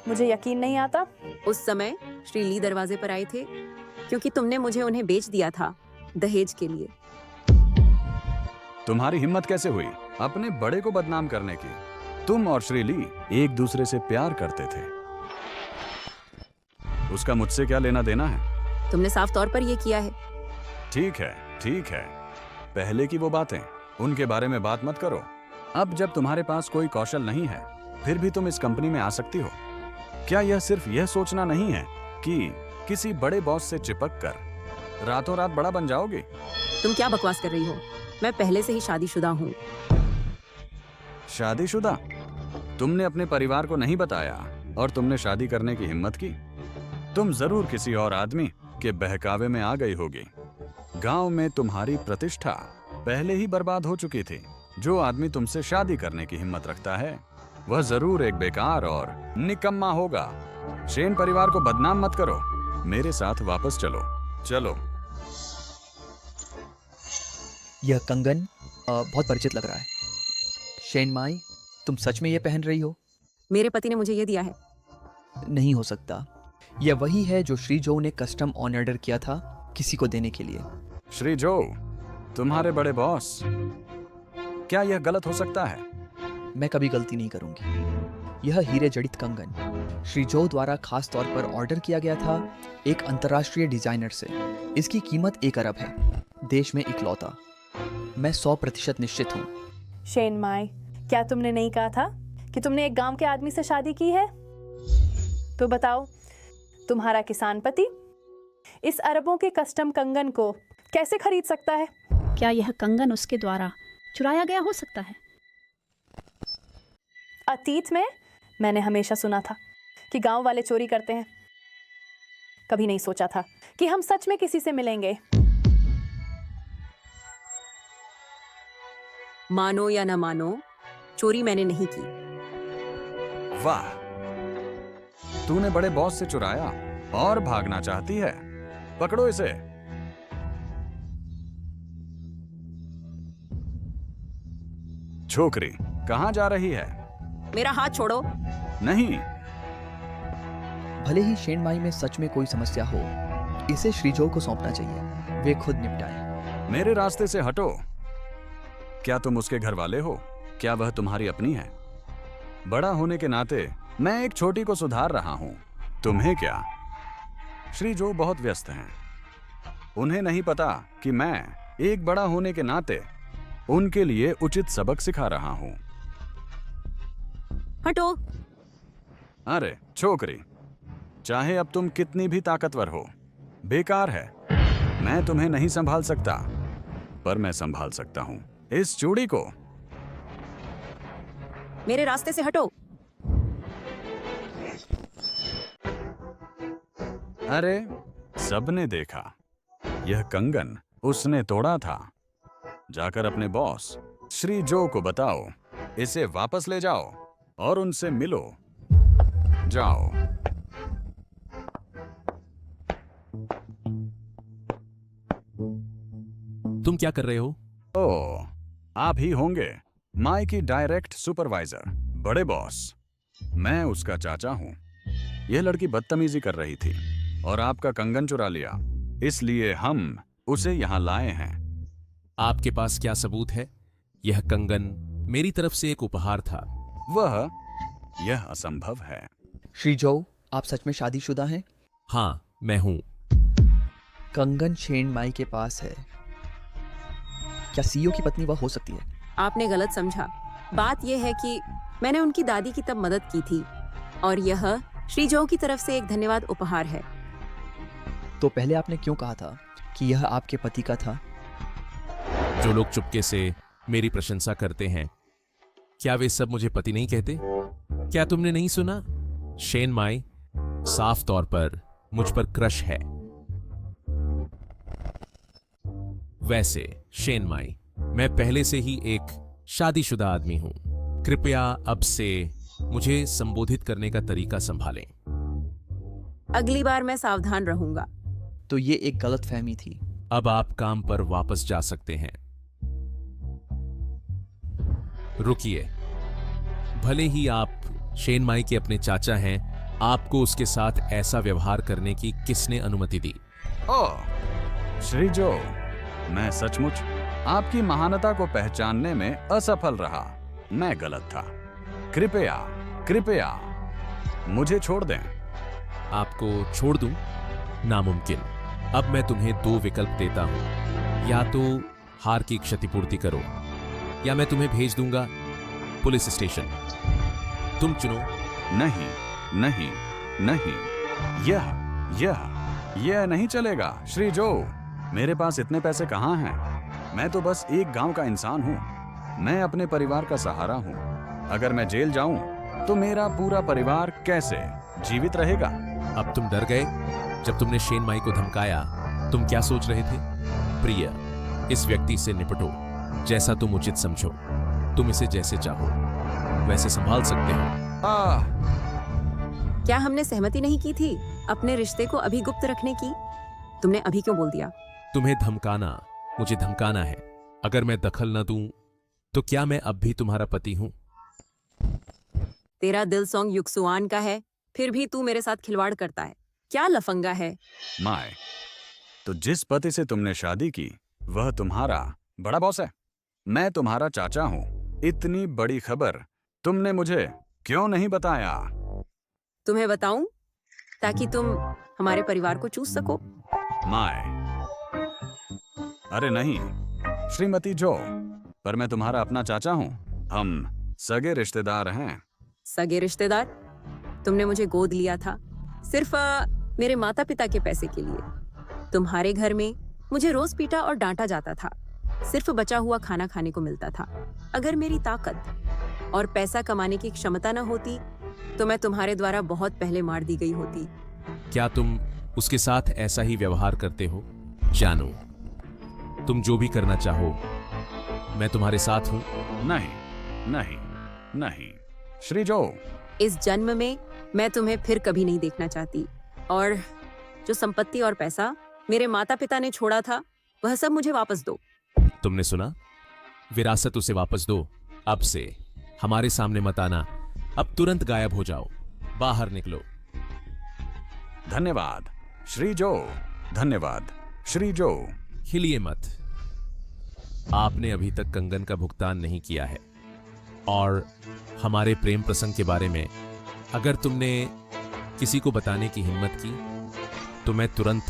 मुझे यकीन नहीं आता। उस समय श्रीली दरवाजे पर आए थे क्योंकि तुमने मुझे उन्हें बेच दिया था दहेज के लिए। तुम्हारी हिम्मत कैसे हुई अपने बड़े को बदनाम करने की? तुम और श्रीली एक दूसरे से प्यार करते थे। उसका मुझसे क्या लेना देना है? तुमने साफ तौर पर यह किया है। ठीक है, ठीक है। पहले की वो बातें, उनके बारे में बात मत करो। अब जब तुम्हारे पास कोई कौशल नहीं है, फिर भी तुम इस कंपनी में आ सकती हो। क्या यह सिर्फ यह सोचना नहीं है कि किसी बड़े बॉस से चिपक कर रातों रात बड़ा बन जाओगे? तुम क्या बकवास कर रही हो? मैं पहले से ही शादीशुदा हूँ। शादीशुदा? तुमने अपने परिवार को नहीं बताया और तुमने शादी करने की हिम्मत की। तुम जरूर किसी और आदमी के बहकावे में आ गई होगी। गांव में तुम्हारी प्रतिष्ठा पहले ही बर्बाद हो चुकी थी। जो आदमी तुमसे शादी करने की हिम्मत रखता है वह जरूर एक बेकार और निकम्मा होगा। शेन परिवार को बदनाम मत करो। मेरे साथ वापस चलो। चलो। यह कंगन बहुत परिचित लग रहा है। शेन माई, तुम सच में ये पहन रही हो? मेरे पति ने मुझे ये दिया है। नहीं हो सकता। यह वही है जो श्री जो ने कस्टम ऑर्डर किया था किसी को देने के लिए। श्री जो, तुम्हारे बड़े बॉस। क्या यह गलत हो सकता है? मैं कभी गलती नहीं करूंगी। यह हीरे जड़ित कंगन श्री जो द्वारा खास तौर पर ऑर्डर किया गया था एक अंतर्राष्ट्रीय डिजाइनर से। इसकी कीमत 1 अरब है, देश में इकलौता। मैं 100% निश्चित हूँ। शेन माई, क्या तुमने नहीं कहा था कि तुमने एक गांव के आदमी से शादी की है? तो बताओ, तुम्हारा किसान पति इस अरबों के कस्टम कंगन को कैसे खरीद सकता है? क्या यह कंगन उसके द्वारा चुराया गया हो सकता है? अतीत में मैंने हमेशा सुना था कि गांव वाले चोरी करते हैं। कभी नहीं सोचा था कि हम सच में किसी से मिलेंगे। मानो या न मानो, चोरी मैंने नहीं की। वाह, तूने बड़े बॉस से चुराया और भागना चाहती है। पकड़ो इसे। छोकरी, कहां जा रही है? मेरा हाथ छोड़ो। नहीं। भले ही शेन माई में सच में कोई समस्या हो, इसे श्रीजो को सौंपना चाहिए। वे खुद निपटाए। मेरे रास्ते से हटो। क्या तुम उसके घर वाले हो? क्या वह तुम्हारी अपनी है? बड़ा होने के नाते मैं एक छोटी को सुधार रहा हूं। तुम्हें क्या? श्री जो बहुत व्यस्त हैं। उन्हें नहीं पता कि मैं एक बड़ा होने के नाते उनके लिए उचित सबक सिखा रहा हूं। हटो। अरे छोकरी, चाहे अब तुम कितनी भी ताकतवर हो, बेकार है। मैं तुम्हें नहीं संभाल सकता, पर मैं संभाल सकता हूं इस चूड़ी को। मेरे रास्ते से हटो। अरे, सबने देखा। यह कंगन उसने तोड़ा था। जाकर अपने बॉस श्री जो को बताओ, इसे वापस ले जाओ और उनसे मिलो। जाओ। तुम क्या कर रहे हो? ओह, आप ही होंगे माई की डायरेक्ट सुपरवाइजर, बड़े बॉस। मैं उसका चाचा हूं। यह लड़की बदतमीजी कर रही थी और आपका कंगन चुरा लिया, इसलिए हम उसे यहां लाए हैं। आपके पास क्या सबूत है? यह कंगन मेरी तरफ से एक उपहार था। यह असंभव है। श्रीजो, आप सच में शादीशुदा हैं? हाँ, मैं हूं। कंगन शेन माई के पास है। क्या सीईओ की पत्नी वह हो सकती है? आपने गलत समझा। बात यह है कि मैंने उनकी दादी की तब मदद की थी और यह श्री जो की तरफ से एक धन्यवाद उपहार है। तो पहले आपने क्यों कहा था कि यह आपके पति का था? जो लोग चुपके से मेरी प्रशंसा करते हैं, क्या वे सब मुझे पति नहीं कहते? क्या तुमने नहीं सुना? शेन माई साफ तौर पर मुझ पर क्रश है। वैसे शेन माई, मैं पहले से ही एक शादीशुदा आदमी हूं। कृपया अब से मुझे संबोधित करने का तरीका संभालें। अगली बार मैं सावधान रहूंगा। तो ये एक गलतफहमी थी। अब आप काम पर वापस जा सकते हैं। रुकिए, भले ही आप शेन माई के अपने चाचा हैं, आपको उसके साथ ऐसा व्यवहार करने की किसने अनुमति दी? ओह श्री जो, मैं सचमुच आपकी महानता को पहचानने में असफल रहा। मैं गलत था। कृपया कृपया मुझे छोड़ दें। आपको छोड़ दूं? नामुमकिन। अब मैं तुम्हें दो विकल्प देता हूं, या तो हार की क्षतिपूर्ति करो या मैं तुम्हें भेज दूंगा पुलिस स्टेशन। तुम चुनो। नहीं नहीं नहीं, यह नहीं चलेगा श्री जो। मेरे पास इतने पैसे कहाँ हैं? मैं तो बस एक गांव का इंसान हूँ। मैं अपने परिवार का सहारा हूँ। अगर मैं जेल जाऊं तो मेरा पूरा परिवार कैसे जीवित रहेगा? अब तुम डर गए जब तुमने शेन माई को धमकाया। तुम क्या सोच रहे थे? प्रिय, इस व्यक्ति से निपटो जैसा तुम उचित समझो। तुम इसे जैसे चाहो वैसे संभाल सकते हो। क्या हमने सहमति नहीं की थी अपने रिश्ते को अभी गुप्त रखने की? तुमने अभी क्यों बोल दिया? तुम्हें धमकाना मुझे धमकाना है। अगर मैं दखल न दूं तो क्या मैं अब भी तुम्हारा पति हूं? तेरा दिल सॉन्ग युक्सुआन का है, फिर भी तू मेरे साथ खिलवाड़ करता है। क्या लफंगा है? माय, तो जिस पति से तुमने शादी की वह तुम्हारा बड़ा बॉस है। मैं तुम्हारा चाचा हूं। इतनी बड़ी खबर तुमने मुझे क्यों नहीं बताया? तुम्हें बताऊं ताकि तुम हमारे परिवार को चूस सको। माय, अरे नहीं श्रीमती जो, पर मैं तुम्हारा अपना चाचा हूं। हम सगे रिश्तेदार हैं। सगे रिश्तेदार? तुमने मुझे गोद लिया था सिर्फ मेरे माता पिता के पैसे के लिए। तुम्हारे घर में मुझे रोज पीटा और डांटा जाता था। सिर्फ बचा हुआ खाना खाने को मिलता था। अगर मेरी ताकत और पैसा कमाने की क्षमता न होती तो मैं तुम्हारे द्वारा बहुत पहले मार दी गई होती। क्या तुम उसके साथ ऐसा ही व्यवहार करते हो? जानो, तुम जो भी करना चाहो मैं तुम्हारे साथ हूं। नहीं नहीं नहीं श्री जो, इस जन्म में मैं तुम्हें फिर कभी नहीं देखना चाहती। और जो संपत्ति और पैसा मेरे माता पिता ने छोड़ा था वह सब मुझे वापस दो। तुमने सुना? विरासत उसे वापस दो। अब से हमारे सामने मत आना। अब तुरंत गायब हो जाओ। बाहर निकलो। धन्यवाद श्री जो, धन्यवाद श्री जो। हिलिए मत। आपने अभी तक कंगन का भुगतान नहीं किया है। और हमारे प्रेम प्रसंग के बारे में अगर तुमने किसी को बताने की हिम्मत की तो मैं तुरंत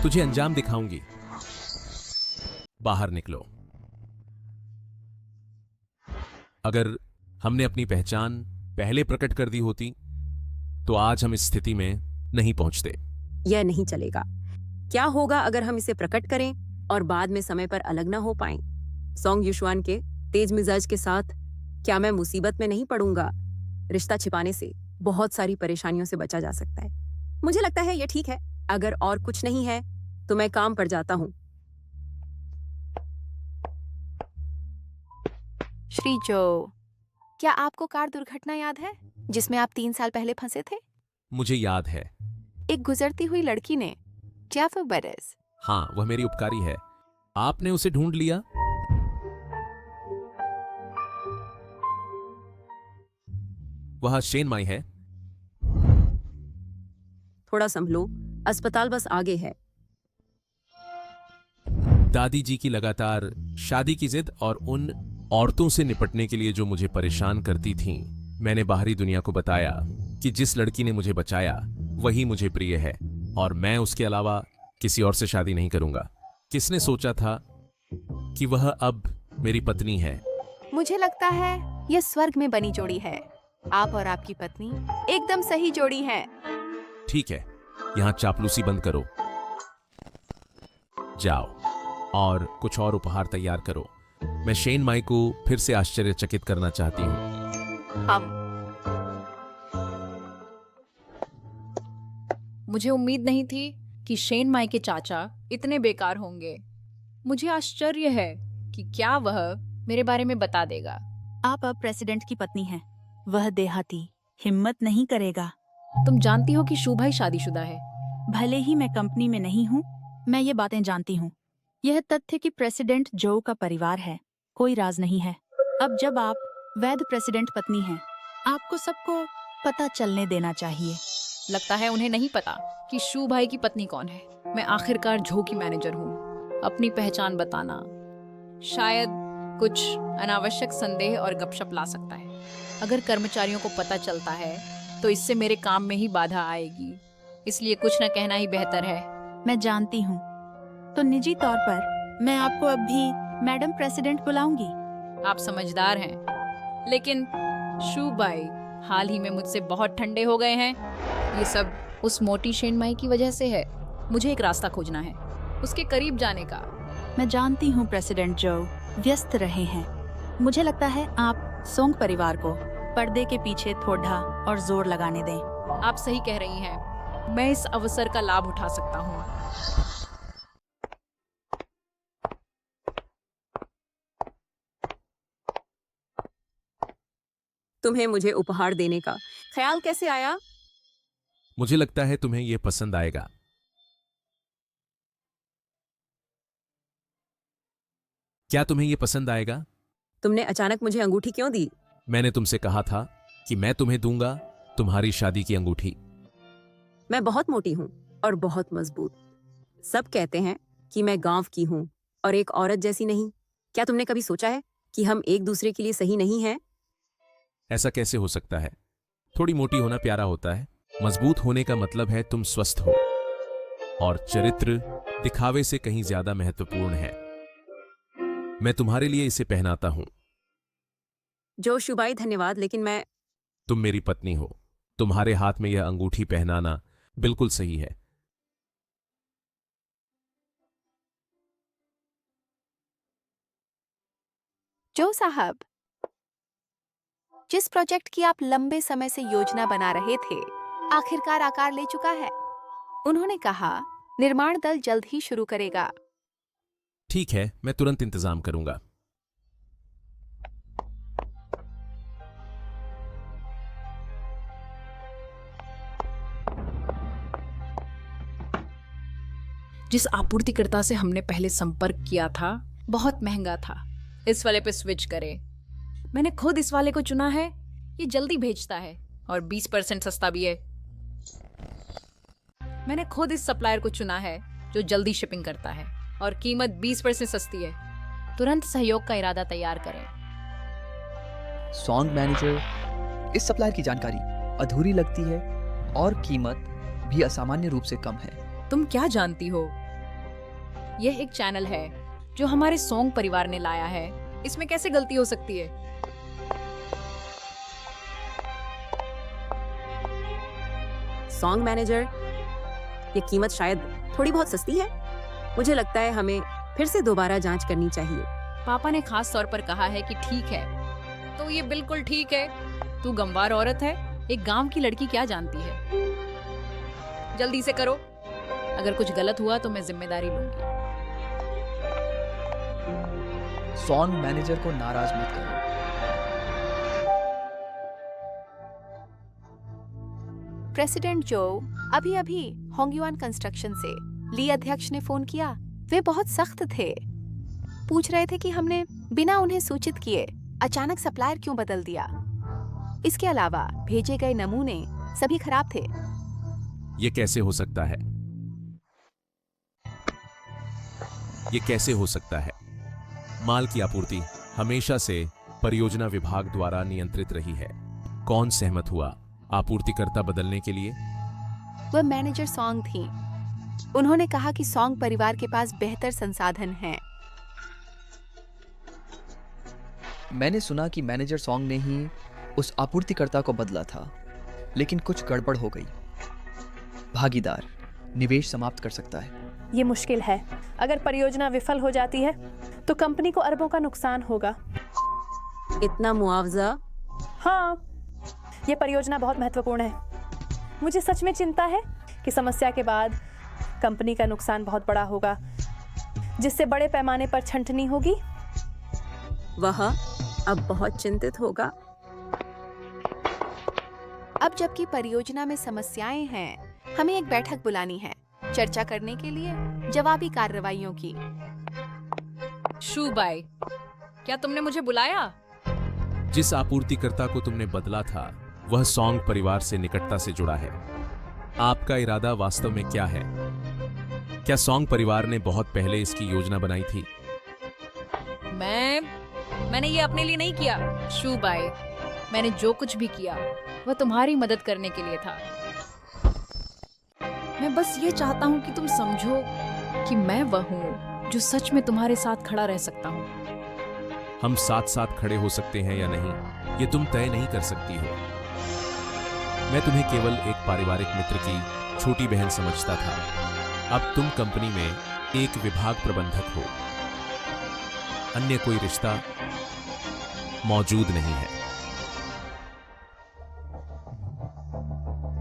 तुझे अंजाम दिखाऊंगी। बाहर निकलो। अगर हमने अपनी पहचान पहले प्रकट कर दी होती तो आज हम इस स्थिति में नहीं पहुंचते। यह नहीं चलेगा। क्या होगा अगर हम इसे प्रकट करें और बाद में समय पर अलग ना हो पाएं? सॉन्ग युशुआन के तेज मिजाज के साथ क्या मैं मुसीबत में नहीं पड़ूंगा? रिश्ता छिपाने से बहुत सारी परेशानियों से बचा जा सकता है। मुझे लगता है यह ठीक है। अगर और कुछ नहीं है तो मैं काम पर जाता हूं। श्री जो, क्या आपको कार दुर्घटना याद है जिसमें आप 3 साल पहले फंसे थे? मुझे याद है। एक गुजरती हुई लड़की ने जेफ बेरेस। हाँ, वह मेरी उपकारी है। आपने उसे ढूंढ लिया। वह शेन माई है। थोड़ा संभलो, अस्पताल बस आगे है। दादी जी की लगातार शादी की जिद और उन औरतों से निपटने के लिए जो मुझे परेशान करती थीं, मैंने बाहरी दुनिया को बताया कि जिस लड़की ने मुझे बचाया वही मुझे प्रिय है और मैं उसके अलावा किसी और से शादी नहीं करूंगा। किसने सोचा था कि वह अब मेरी पत्नी है। मुझे लगता है यह स्वर्ग में बनी जोड़ी है। आप और आपकी पत्नी एकदम सही जोड़ी है। ठीक है, यहाँ चापलूसी बंद करो, जाओ और कुछ और उपहार तैयार करो। मैं शेन माई को फिर से आश्चर्यचकित करना चाहती हूँ। मुझे उम्मीद नहीं थी कि शेन माई के चाचा इतने बेकार होंगे। मुझे आश्चर्य है कि क्या वह मेरे बारे में बता देगा। आप अब प्रेसिडेंट की पत्नी हैं। वह देहाती हिम्मत नहीं करेगा। तुम जानती हो कि शू भाई शादीशुदा है। भले ही मैं कंपनी में नहीं हूँ, मैं ये बातें जानती हूँ। यह तथ्य कि प्रेसिडेंट जो का परिवार है कोई राज नहीं है। अब जब आप वैध प्रेसिडेंट पत्नी हैं, आपको सबको पता चलने देना चाहिए। लगता है उन्हें नहीं पता कि शू भाई की पत्नी कौन है। मैं आखिरकार जो की मैनेजर हूँ। अपनी पहचान बताना शायद कुछ अनावश्यक संदेह और गपशप ला सकता है। अगर कर्मचारियों को पता चलता है तो इससे मेरे काम में ही बाधा आएगी, इसलिए कुछ न कहना ही बेहतर है। मैं जानती हूँ, तो निजी तौर पर मैं आपको अब भी मैडम प्रेसिडेंट बुलाऊंगी। आप समझदार हैं, लेकिन शू भाई हाल ही में मुझसे बहुत ठंडे हो गए हैं। ये सब उस मोटी शेन माई की वजह से है। मुझे एक रास्ता खोजना है, उसके करीब जाने का। मैं जानती हूँ प्रेसिडेंट जो व्यस्त रहे हैं। मुझे लगता है आप सोंग परिवार को पर्दे के पीछे थोड़ा और जोर लगाने दें। आप सही कह रही हैं। मैं इस अवसर का लाभ उठा सकता हूँ। तुम्हें मुझे उपहार देने का ख्याल कैसे आया? मुझे लगता है तुम्हें यह पसंद आएगा। क्या तुम्हें यह पसंद आएगा? तुमने अचानक मुझे अंगूठी क्यों दी? मैंने तुमसे कहा था कि मैं तुम्हें दूंगा तुम्हारी शादी की अंगूठी। मैं बहुत मोटी हूँ और बहुत मजबूत। सब कहते हैं कि मैं गांव की हूँ और एक औरत जैसी नहीं। क्या तुमने कभी सोचा है कि हम एक दूसरे के लिए सही नहीं हैं? ऐसा कैसे हो सकता है? थोड़ी मोटी होना प्यारा होता है। मजबूत होने का मतलब है तुम स्वस्थ हो, और चरित्र दिखावे से कहीं ज्यादा महत्वपूर्ण है। मैं तुम्हारे लिए इसे पहनाता हूं। जो शुभाई, धन्यवाद, लेकिन मैं... तुम मेरी पत्नी हो। तुम्हारे हाथ में यह अंगूठी पहनाना बिल्कुल सही है। जो साहब, जिस प्रोजेक्ट की आप लंबे समय से योजना बना रहे थे, आखिरकार आकार ले चुका है। उन्होंने कहा निर्माण दल जल्द ही शुरू करेगा। ठीक है, मैं तुरंत इंतजाम करूंगा। जिस आपूर्तिकर्ता से हमने पहले संपर्क किया था बहुत महंगा था। इस वाले पे स्विच करें। मैंने खुद इस वाले को चुना है। ये जल्दी भेजता है और 20% सस्ता भी है। मैंने खुद इस सप्लायर को चुना है जो जल्दी शिपिंग करता है और कीमत 20% सस्ती है। तुरंत सहयोग का इरादा तैयार करें। सॉन्ग मैनेजर, इस सप्लायर की जानकारी अधूरी लगती है और कीमत भी असामान्य रूप से कम है। तुम क्या जानती हो? यह एक चैनल है जो हमारे सोंग परिवार ने लाया है। इसमें कैसे गलती हो सकती है? सॉन्ग मैनेजर, ये कीमत शायद थोड़ी बहुत सस्ती है। मुझे लगता है हमें फिर से दोबारा जांच करनी चाहिए। पापा ने खास तौर पर कहा है कि ठीक है, तो ये बिल्कुल ठीक है। तू गंवार औरत है, एक गांव की लड़की क्या जानती है। जल्दी से करो, अगर कुछ गलत हुआ तो मैं जिम्मेदारी लूंगी। सॉन्ग मैनेजर को नाराज मत करो। प्रेसिडेंट जो अभी अभी होंगयुआन कंस्ट्रक्शन से ली अध्यक्ष ने फोन किया। वे बहुत सख्त थे। पूछ रहे थे कि हमने बिना उन्हें सूचित किए अचानक सप्लायर क्यों बदल दिया। इसके अलावा भेजे गए नमूने सभी खराब थे। ये कैसे हो सकता है? ये कैसे हो सकता है? माल की आपूर्ति हमेशा से परियोजना विभाग द्वारा नियंत्रित रही है। कौन सहमत हुआ आपूर्तिकर्ता बदलने के लिए? वह मैनेजर सॉन्ग थी। उन्होंने कहा कि सॉन्ग परिवार के पास बेहतर संसाधन हैं। मैंने सुना कि मैनेजर सॉन्ग ने ही उस आपूर्तिकर्ता को बदला था, लेकिन कुछ गड़बड़ हो गई। भागीदार निवेश समाप्त कर सकता है। ये मुश्किल है। अगर परियोजना विफल हो जाती है तो कंपनी को अरबों का नुकसान होगा। इतना मुआवजा? हाँ, ये परियोजना बहुत महत्वपूर्ण है। मुझे सच में चिंता है कि समस्या के बाद कंपनी का नुकसान बहुत बड़ा होगा, जिससे बड़े पैमाने पर छंटनी होगी। वह अब बहुत चिंतित होगा। अब जबकि परियोजना में समस्याएं हैं, हमें एक बैठक बुलानी है चर्चा करने के लिए जवाबी कार्रवाइयों की। शू भाई, क्या तुमने मुझे बुलाया? जिस आपूर्तिकर्ता को तुमने बदला था वह सॉन्ग परिवार से निकटता से जुड़ा है। आपका इरादा वास्तव में क्या है? क्या सॉन्ग परिवार ने बहुत पहले इसकी योजना बनाई थी? मैंने ये अपने लिए नहीं किया शू भाई। मैंने जो कुछ भी किया वह तुम्हारी मदद करने के लिए था। मैं बस ये चाहता हूँ कि तुम समझो कि मैं वह हूँ जो सच में तुम्हारे साथ खड़ा रह सकता हूँ। हम साथ साथ खड़े हो सकते हैं या नहीं, ये तुम तय नहीं कर सकती हो। मैं तुम्हें केवल एक पारिवारिक मित्र की छोटी बहन समझता था। अब तुम कंपनी में एक विभाग प्रबंधक हो। अन्य कोई रिश्ता मौजूद नहीं है।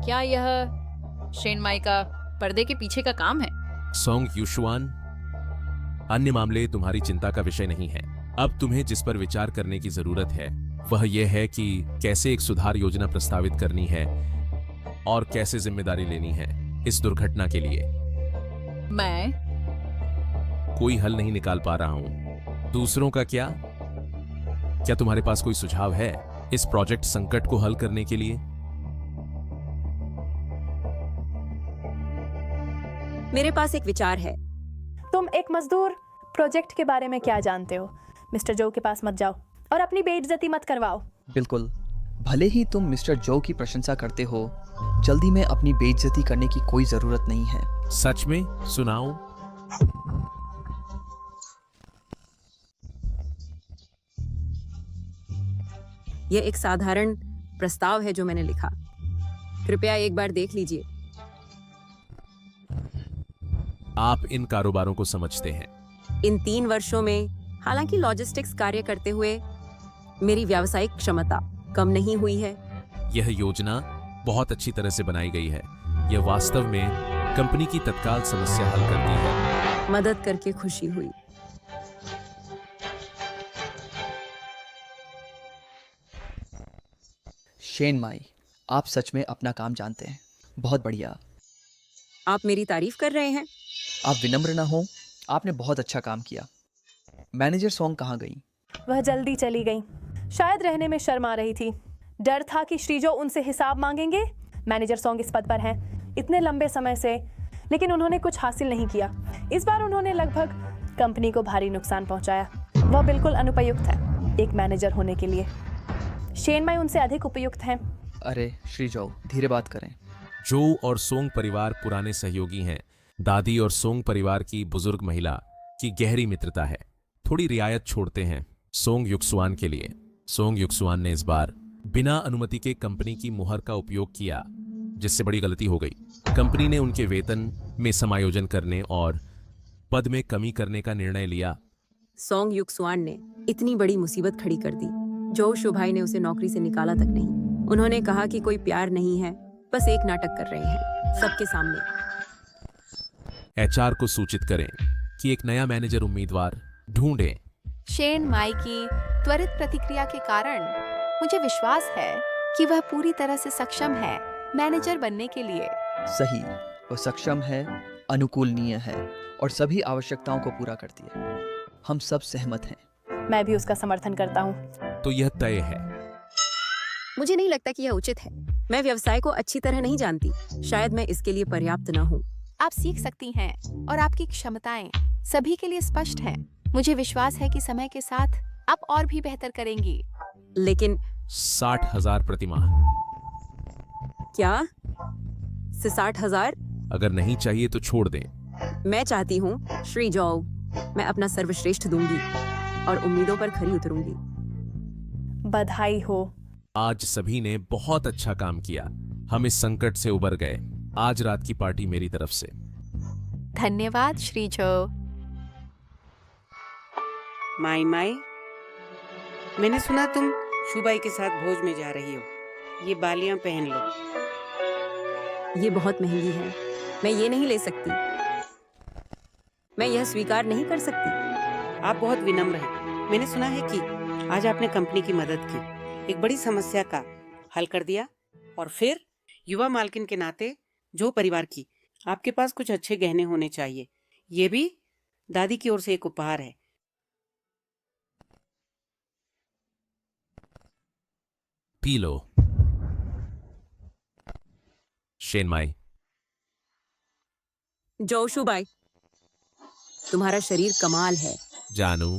क्या यह शेनमाई का पर्दे के पीछे का काम है? सॉन्ग युशुआन, अन्य मामले तुम्हारी चिंता का विषय नहीं है। अब तुम्हें जिस पर विचार करने की जरूरत है वह यह है कि कैसे एक सुधार योजना प्रस्तावित करनी है और कैसे जिम्मेदारी लेनी है इस दुर्घटना के लिए। मैं कोई हल नहीं निकाल पा रहा हूं। दूसरों का क्या? क्या तुम्हारे पास कोई सुझाव है इस प्रोजेक्ट संकट को हल करने के लिए? मेरे पास एक विचार है। तुम एक मजदूर प्रोजेक्ट के बारे में क्या जानते हो? मिस्टर जो के पास मत जाओ और अपनी बेइज्जती मत करवाओ। बिल्कुल, भले ही तुम मिस्टर जो की प्रशंसा करते हो, जल्दी में अपनी बेइज्जती करने की कोई जरूरत नहीं है। सच में? सुनाओ। यह एक साधारण प्रस्ताव है जो मैंने लिखा। कृपया एक बार देख लीजिए। आप इन कारोबारों को समझते हैं। इन 3 वर्षों में हालांकि लॉजिस्टिक्स कार्य करते हुए मेरी व्यावसायिक क्षमता कम नहीं हुई है। यह योजना बहुत अच्छी तरह से बनाई गई है। यह वास्तव में कंपनी की तत्काल समस्या हल करती है। मदद करके खुशी हुई। शेनमाई, आप सच में अपना काम जानते हैं। बहुत बढ़िया। आप मेरी तारीफ कर रहे हैं? आप विनम्र ना हो, आपने बहुत अच्छा काम किया। मैनेजर सॉन्ग कहाँ गई? वह जल्दी चली गई। शायद रहने में शर्म आ रही थी। डर था कि श्रीजो उनसे हिसाब मांगेंगे। मैनेजर सॉन्ग इस पद पर हैं इतने लंबे समय से, लेकिन उन्होंने कुछ हासिल नहीं किया। इस बार उन्होंने लगभग कंपनी को भारी नुकसान पहुंचाया। वह बिल्कुल अनुपयुक्त है एक मैनेजर होने के लिए। शेनमाई उनसे अधिक उपयुक्त हैं। अरे श्रीजो, धीरे बात करें। जो और सोंग परिवार पुराने सहयोगी हैं। दादी और सोंग परिवार की बुजुर्ग महिला की गहरी मित्रता है। थोड़ी रियायत छोड़ते हैं सोंग युक्सुआन के लिए। सोंग युक्सुआन ने इस बार बिना अनुमति के कंपनी की मुहर का उपयोग किया, जिससे बड़ी गलती हो गई। कंपनी ने उनके वेतन में समायोजन करने और पद में कमी करने का निर्णय लिया। सोंग युक्सुआन ने इतनी बड़ी मुसीबत खड़ी कर दी। जो शुभाई ने उसे नौकरी से निकाला तक नहीं। उन्होंने कहा कि कोई प्यार नहीं है, बस एक नाटक कर रहे हैं सबके सामने। एचआर को सूचित करें कि एक नया मैनेजर उम्मीदवार ढूंढें। शेनमाई की त्वरित प्रतिक्रिया के कारण मुझे विश्वास है कि वह पूरी तरह से सक्षम है मैनेजर बनने के लिए। सही, वह सक्षम है, अनुकूलनीय है और सभी आवश्यकताओं को पूरा करती है। हम सब सहमत हैं। मैं भी उसका समर्थन करता हूँ। तो यह तय है। मुझे नहीं लगता कि यह उचित है। मैं व्यवसाय को अच्छी तरह नहीं जानती। शायद मैं इसके लिए पर्याप्त न हूँ। आप सीख सकती हैं और आपकी क्षमताएं सभी के लिए स्पष्ट हैं। मुझे विश्वास है कि समय के साथ आप और भी बेहतर करेंगी। लेकिन 60,000 प्रतिमाह। क्या? 60,000? अगर नहीं चाहिए तो छोड़ दें। मैं चाहती हूँ श्री जौ। मैं अपना सर्वश्रेष्ठ दूंगी और उम्मीदों पर खरी उतरूंगी। बधाई हो। आज सभी ने बहुत अच्छा काम किया। हम इस संकट से उबर गए। आज रात की पार्टी मेरी तरफ से। धन्यवाद श्री जो। माई माई, मैंने सुना तुम शुबाई के साथ भोज में जा रही हो। ये बालियां पहन लो। ये बहुत महंगी है, मैं ये नहीं ले सकती। मैं यह स्वीकार नहीं कर सकती। आप बहुत विनम्र हैं। मैंने सुना है कि आज आपने कंपनी की मदद की, एक बड़ी समस्या का हल कर दिया, और फिर युवा मालकिन के नाते जो परिवार की आपके पास कुछ अच्छे गहने होने चाहिए। ये भी दादी की ओर से एक उपहार है। P low शेनमाई। जो शुबाई, तुम्हारा शरीर कमाल है। जानू,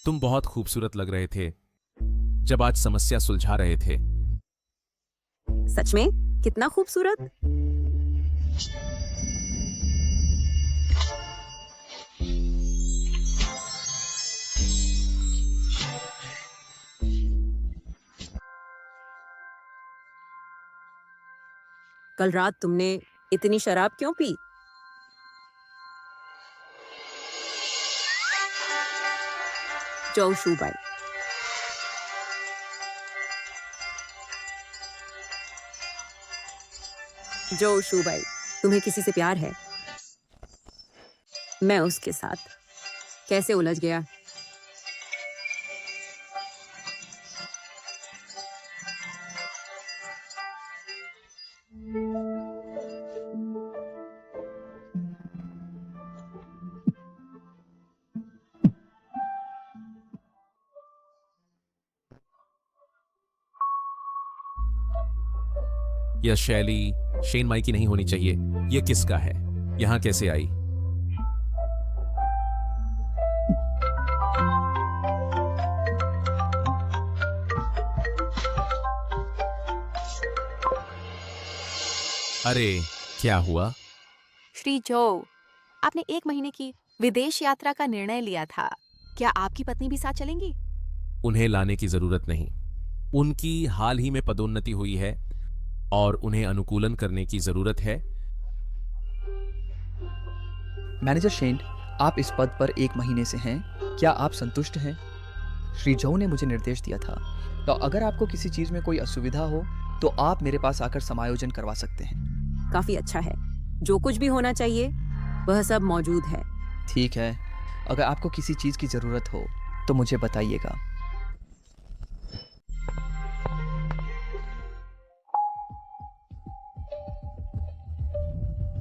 तुम बहुत खूबसूरत लग रहे थे जब आज समस्या सुलझा रहे थे। सच में कितना खूबसूरत। कल रात तुमने इतनी शराब क्यों पी? जो शुबाई, जो शुबाई, तुम्हें किसी से प्यार है? मैं उसके साथ कैसे उलझ गया? यह शैली शेनमाई की नहीं होनी चाहिए। यह किसका है? यहां कैसे आई? अरे क्या हुआ? श्री जो, आपने 1 महीने की विदेश यात्रा का निर्णय लिया था। क्या आपकी पत्नी भी साथ चलेंगी? उन्हें लाने की जरूरत नहीं। उनकी हाल ही में पदोन्नति हुई है और उन्हें अनुकूलन करने की जरूरत है। मैनेजर शेन, आप इस पद पर 1 महीने से हैं। क्या आप संतुष्ट हैं? श्री जो ने मुझे निर्देश दिया था, तो अगर आपको किसी चीज में कोई असुविधा हो तो आप मेरे पास आकर समायोजन करवा सकते हैं। काफी अच्छा है। जो कुछ भी होना चाहिए वह सब मौजूद है। ठीक है, अगर आपको किसी चीज की जरूरत हो तो मुझे बताइएगा।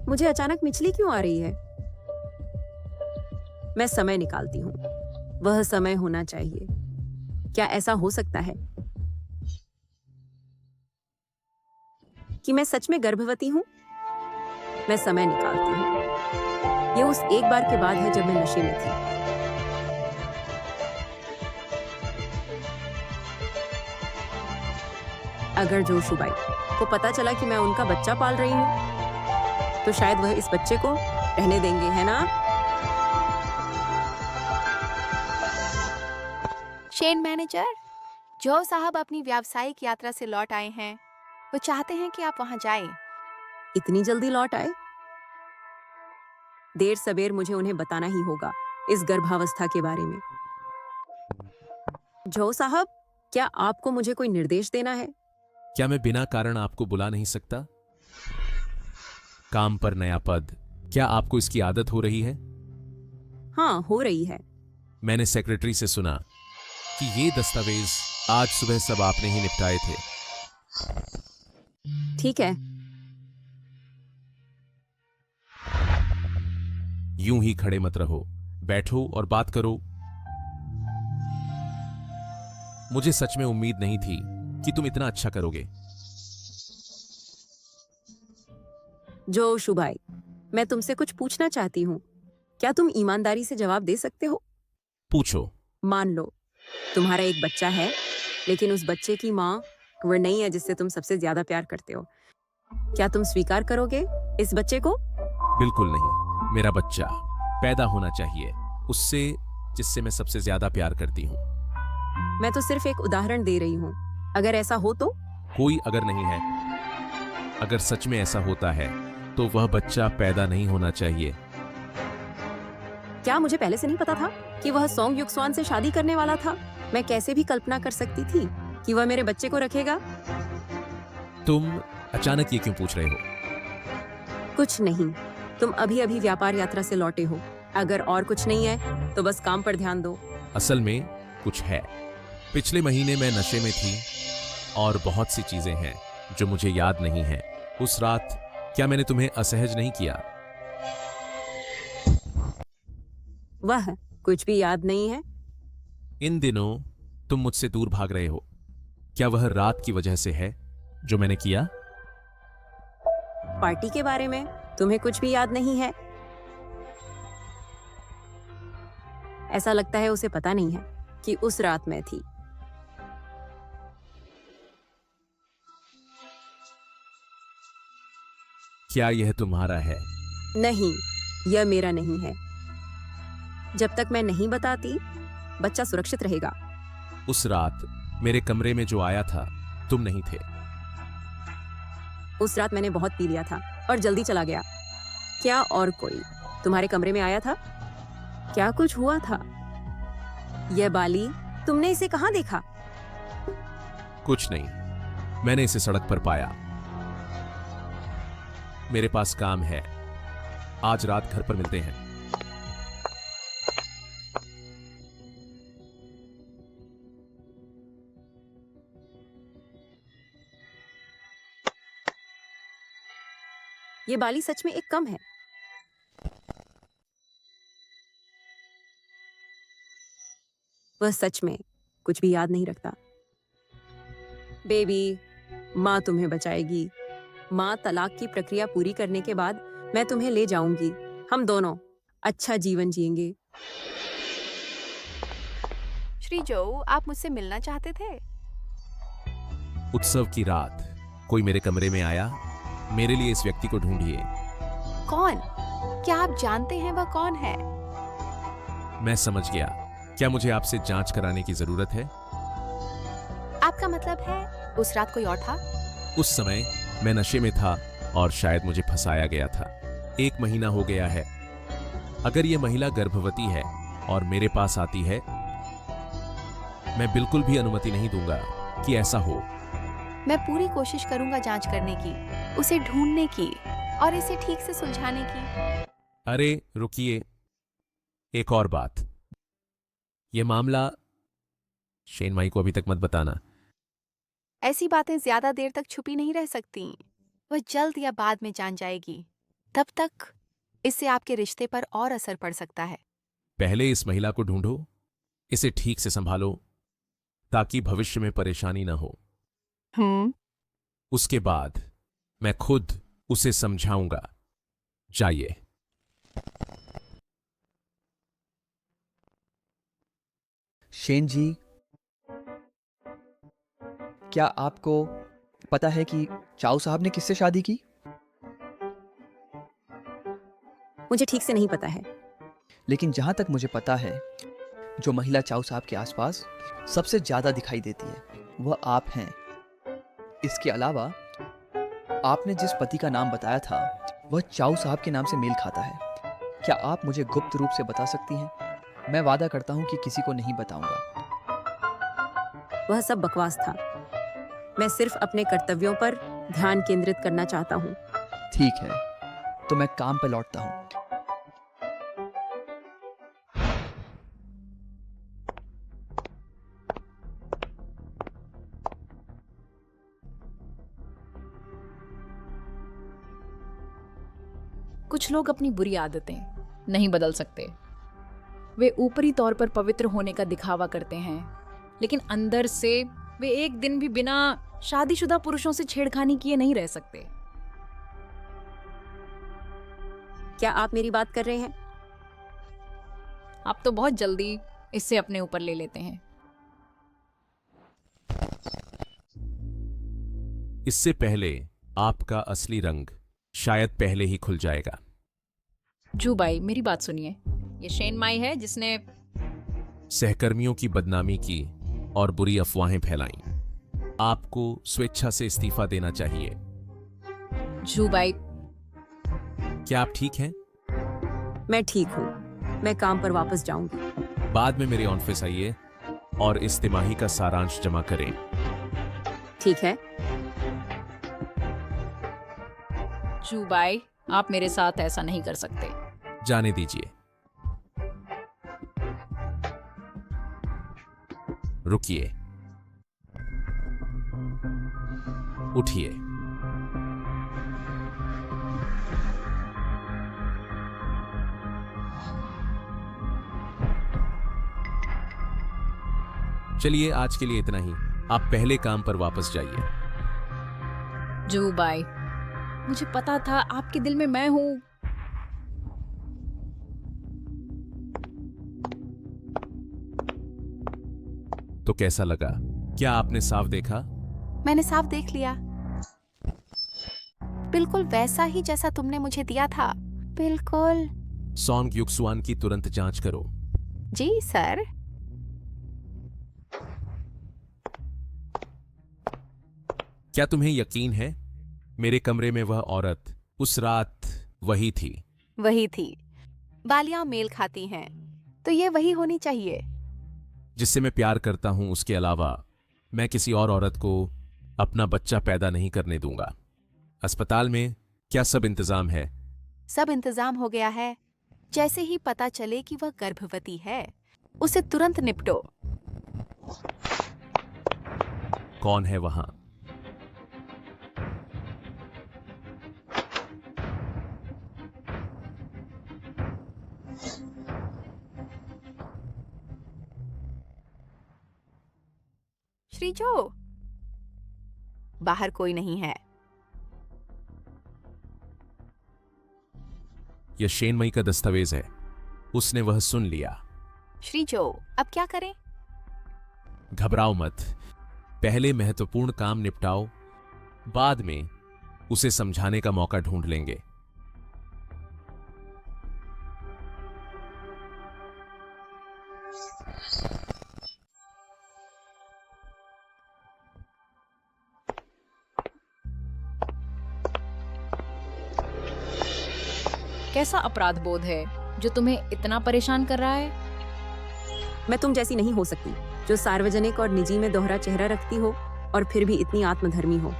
मुझे अचानक मिचली क्यों आ रही है? मैं समय निकालती हूँ। वह समय होना चाहिए। क्या ऐसा हो सकता है कि मैं सच में गर्भवती हूँ? मैं समय निकालती हूँ। यह उस एक बार के बाद है जब मैं नशे में थी। अगर जो शुबाई को पता चला कि मैं उनका बच्चा पाल रही हूँ तो शायद वह इस बच्चे को रहने देंगे, है ना? शेन मैनेजर, जो साहब अपनी व्यावसायिक यात्रा से लौट आए हैं। वो चाहते हैं कि आप वहां जाएं। इतनी जल्दी लौट आए? देर सबेर मुझे उन्हें बताना ही होगा इस गर्भावस्था के बारे में। जो साहब, क्या आपको मुझे कोई निर्देश देना है? क्या मैं बिना कारण आपको बुला नहीं सकता? काम पर नया पद, क्या आपको इसकी आदत हो रही है? हाँ, हो रही है। मैंने सेक्रेटरी से सुना कि ये दस्तावेज आज सुबह सब आपने ही निपटाए थे। ठीक है। यूं ही खड़े मत रहो, बैठो और बात करो। मुझे सच में उम्मीद नहीं थी कि तुम इतना अच्छा करोगे। जो शुबाई, मैं तुमसे कुछ पूछना चाहती हूँ। क्या तुम ईमानदारी से जवाब दे सकते हो? पूछो। मान लो तुम्हारा एक बच्चा है, लेकिन उस बच्चे की माँ वह नहीं है जिससे तुम सबसे ज्यादा प्यार करते हो। क्या तुम स्वीकार करोगे इस बच्चे को? बिल्कुल नहीं। मेरा बच्चा पैदा होना चाहिए उससे जिससे मैं सबसे ज्यादा प्यार करती हूँ। मैं तो सिर्फ एक उदाहरण दे रही हूँ। अगर ऐसा हो तो? कोई अगर नहीं है। अगर सच में ऐसा होता है तो वह बच्चा पैदा नहीं होना चाहिए। क्या मुझे पहले से नहीं पता था कि वह सोंग युक्सवान से शादी करने वाला था? मैं कैसे भी कल्पना कर सकती थी कि वह मेरे बच्चे को रखेगा। तुम अचानक ये क्यों पूछ रहे हो? कुछ नहीं, तुम अभी अभी व्यापार यात्रा से लौटे हो। अगर और कुछ नहीं है तो बस काम पर ध्यान दो। असल में कुछ है। पिछले महीने मैं नशे में थी और बहुत सी चीजें हैं जो मुझे याद नहीं है। उस रात क्या मैंने तुम्हें असहज नहीं किया? वह कुछ भी याद नहीं है। इन दिनों तुम मुझसे दूर भाग रहे हो। क्या वह रात की वजह से है जो मैंने किया? पार्टी के बारे में तुम्हें कुछ भी याद नहीं है? ऐसा लगता है उसे पता नहीं है कि उस रात मैं थी। क्या यह तुम्हारा है? नहीं, यह मेरा नहीं है। जब तक मैं नहीं बताती, बच्चा सुरक्षित रहेगा। उस रात मेरे कमरे में जो आया था तुम नहीं थे। उस रात मैंने बहुत पी लिया था और जल्दी चला गया। क्या और कोई तुम्हारे कमरे में आया था? क्या कुछ हुआ था? यह बाली, तुमने इसे कहाँ देखा? कुछ नहीं, मैंने इसे सड़क पर पाया। मेरे पास काम है। आज रात घर पर मिलते हैं। ये बाली सच में एक कम है। वह सच में कुछ भी याद नहीं रखता। बेबी, माँ तुम्हें बचाएगी। माँ तलाक की प्रक्रिया पूरी करने के बाद मैं तुम्हें ले जाऊंगी। हम दोनों अच्छा जीवन जिएंगे। श्री जो, आप मुझसे मिलना चाहते थे? उत्सव की रात कोई मेरे कमरे में आया। मेरे लिए इस व्यक्ति को ढूंढिए। कौन? क्या आप जानते हैं वह कौन है? मैं समझ गया। क्या मुझे आपसे जांच कराने की जरूरत है? आपका मतलब है उस रात कोई और था? उस समय मैं नशे में था और शायद मुझे फंसाया गया था। 1 महीना हो गया है। अगर यह महिला गर्भवती है और मेरे पास आती है, मैं बिल्कुल भी अनुमति नहीं दूंगा कि ऐसा हो। मैं पूरी कोशिश करूंगा जांच करने की, उसे ढूंढने की और इसे ठीक से सुलझाने की। अरे रुकिए, एक और बात। यह मामला शेन माई को अभी तक मत बताना। ऐसी बातें ज्यादा देर तक छुपी नहीं रह सकती। वह जल्द या बाद में जान जाएगी। तब तक इससे आपके रिश्ते पर और असर पड़ सकता है। पहले इस महिला को ढूंढो, इसे ठीक से संभालो ताकि भविष्य में परेशानी ना हो। उसके बाद मैं खुद उसे समझाऊंगा। जाइए। शेन जी, क्या आपको पता है कि चाओ साहब ने किससे शादी की? मुझे ठीक से नहीं पता है। लेकिन जहां तक मुझे पता है, जो महिला चाओ साहब के आसपास सबसे ज्यादा दिखाई देती है वह आप हैं। इसके अलावा आपने जिस पति का नाम बताया था वह चाओ साहब के नाम से मेल खाता है। क्या आप मुझे गुप्त रूप से बता सकती हैं? मैं वादा करता हूं कि किसी को नहीं बताऊंगा। वह सब बकवास था। मैं सिर्फ अपने कर्तव्यों पर ध्यान केंद्रित करना चाहता हूँ। ठीक है, तो मैं काम पर लौटता हूं। कुछ लोग अपनी बुरी आदतें नहीं बदल सकते। वे ऊपरी तौर पर पवित्र होने का दिखावा करते हैं, लेकिन अंदर से वे एक दिन भी बिना शादीशुदा पुरुषों से छेड़खानी किए नहीं रह सकते। क्या आप मेरी बात कर रहे हैं? आप तो बहुत जल्दी इससे अपने ऊपर ले लेते हैं। इससे पहले आपका असली रंग शायद पहले ही खुल जाएगा। जू भाई, मेरी बात सुनिए। ये शेन माई है जिसने सहकर्मियों की बदनामी की और बुरी अफवाहें फैलाईं। आपको स्वेच्छा से इस्तीफा देना चाहिए। जू भाई, क्या आप ठीक हैं? मैं ठीक हूँ। मैं काम पर वापस जाऊंगी। बाद में मेरे ऑफिस आइए और इस तिमाही का सारांश जमा करें। ठीक है। जू भाई, आप मेरे साथ ऐसा नहीं कर सकते। जाने दीजिए। रुकिए, उठिए। चलिए, आज के लिए इतना ही। आप पहले काम पर वापस जाइए। जू भाई, मुझे पता था आपके दिल में मैं हूं। तो कैसा लगा? क्या आपने साफ देखा? मैंने साफ देख लिया, बिल्कुल वैसा ही जैसा तुमने मुझे दिया था। बिल्कुल। सॉन्ग युक्सुआन की तुरंत जांच करो। जी सर। क्या तुम्हें यकीन है मेरे कमरे में वह औरत उस रात वही थी? वही थी। बालियां मेल खाती हैं, तो ये वही होनी चाहिए। जिससे मैं प्यार करता हूं, उसके अलावा मैं किसी और औरत को अपना बच्चा पैदा नहीं करने दूंगा। अस्पताल में क्या सब इंतजाम है? सब इंतजाम हो गया है। जैसे ही पता चले कि वह गर्भवती है, उसे तुरंत निपटो। कौन है वहां? श्री जो, बाहर कोई नहीं है। यह शेनमई का दस्तावेज है। उसने वह सुन लिया। श्री जो, अब क्या करें? घबराओ मत। पहले महत्वपूर्ण काम निपटाओ, बाद में उसे समझाने का मौका ढूंढ लेंगे। कैसा अपराध बोध है जो तुम्हें इतना परेशान कर रहा है? मैं तुम जैसी नहीं हो सकती, जो सार्वजनिक और निजी में दोहरा चेहरा रखती हो और फिर भी इतनी आत्मधर्मी हो।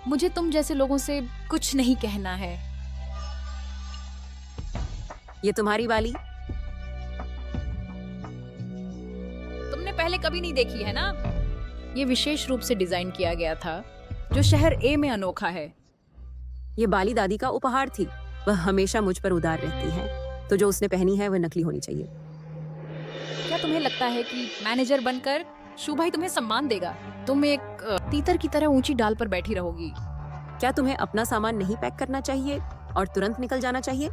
मुझे तुम जैसे लोगों से कुछ नहीं कहना है। ये तुम्हारी वाली? तुमने पहले कभी नहीं देखी है ना? ये विशेष रूप से डिजाइन किया गया था, जो शहर ए में अनोखा है। ये बाली दादी का उपहार थी। वह हमेशा मुझ पर उदार रहती है, तो जो उसने पहनी है वह नकली होनी चाहिए। क्या तुम्हें लगता है कि मैनेजर बनकर शू भाई तुम्हें सम्मान देगा? तुम एक तीतर की तरह ऊंची डाल पर बैठी रहोगी। क्या तुम्हें अपना सामान नहीं पैक करना चाहिए और तुरंत निकल जाना चाहिए?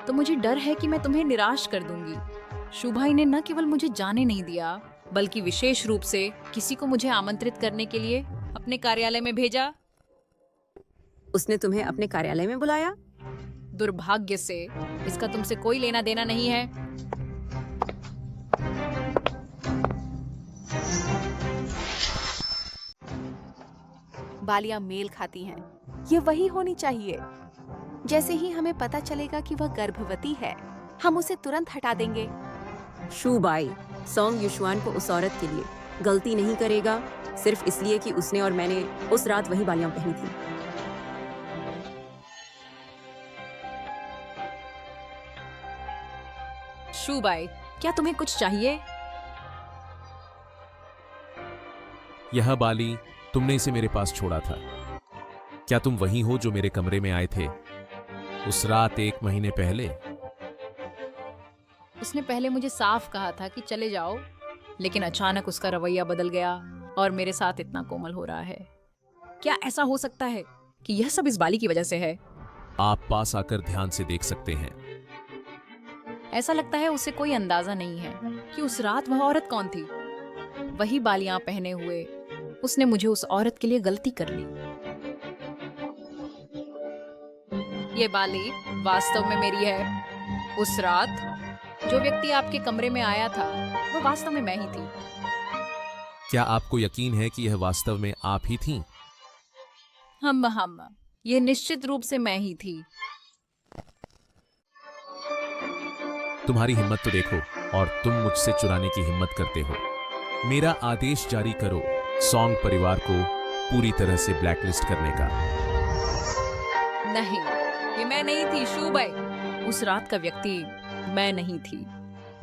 तो मुझे डर है कि मैं तुम्हें निराश कर दूंगी। शू भाई ने न केवल मुझे जाने नहीं दिया, बल्कि विशेष रूप से किसी को मुझे आमंत्रित करने के लिए अपने कार्यालय में भेजा। उसने तुम्हें अपने कार्यालय में बुलाया? दुर्भाग्य से इसका तुमसे कोई लेना देना नहीं है। बालियां मेल खाती हैं, ये वही होनी चाहिए। जैसे ही हमें पता चलेगा कि वह गर्भवती है, हम उसे तुरंत हटा देंगे। शू बाई सॉन्ग युशुआन को उस औरत के लिए गलती नहीं करेगा, सिर्फ इसलिए कि उसने और मैंने उस रात वही बालियां पहनी थी। शू भाई, क्या तुम्हें कुछ चाहिए? यह बाली, तुमने इसे मेरे पास छोड़ा था। क्या तुम वही हो जो मेरे कमरे में आए थे उस रात 1 महीने पहले? उसने पहले मुझे साफ कहा था कि चले जाओ, लेकिन अचानक उसका रवैया बदल गया और मेरे साथ इतना कोमल हो रहा है। क्या ऐसा हो सकता है कि यह सब इस बाली की वजह से है? आप पास आकर ध्यान से देख सकते हैं। ऐसा लगता है उसे कोई अंदाजा नहीं है कि उस रात वह औरत कौन थी। वही बालियां पहने हुए उसने मुझे उस औरत के लिए गलती कर ली। ये बाली वास्तव में मेरी है। उस रात जो व्यक्ति आपके कमरे में आया था वो वास्तव में मैं ही थी। क्या आपको यकीन है कि यह वास्तव में आप ही थीं? हम ये निश्चित रूप से मैं ही थी। तुम्हारी हिम्मत तो देखो, और तुम मुझसे चुराने की हिम्मत करते हो। मेरा आदेश जारी करो सॉन्ग परिवार को पूरी तरह से ब्लैकलिस्ट करने का। नहीं, ये मैं नहीं थी शू भाई। उस रात का व्यक्ति मैं नहीं थी।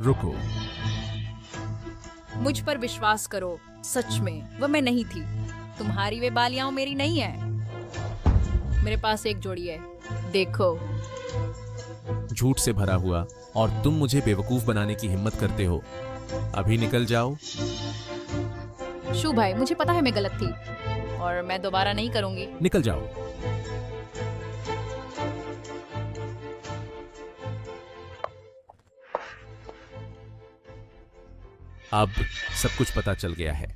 रुको, मुझ पर विश्वास करो, सच में वह मैं नहीं थी। तुम्हारी वे बालियां मेरी नहीं है। मेरे पास एक जोड़ी है, देखो। झूठ से भरा हुआ, और तुम मुझे बेवकूफ बनाने की हिम्मत करते हो। अभी निकल जाओ। शू भाई, मुझे पता है मैं गलत थी और मैं दोबारा नहीं करूंगी। निकल जाओ। अब सब कुछ पता चल गया है।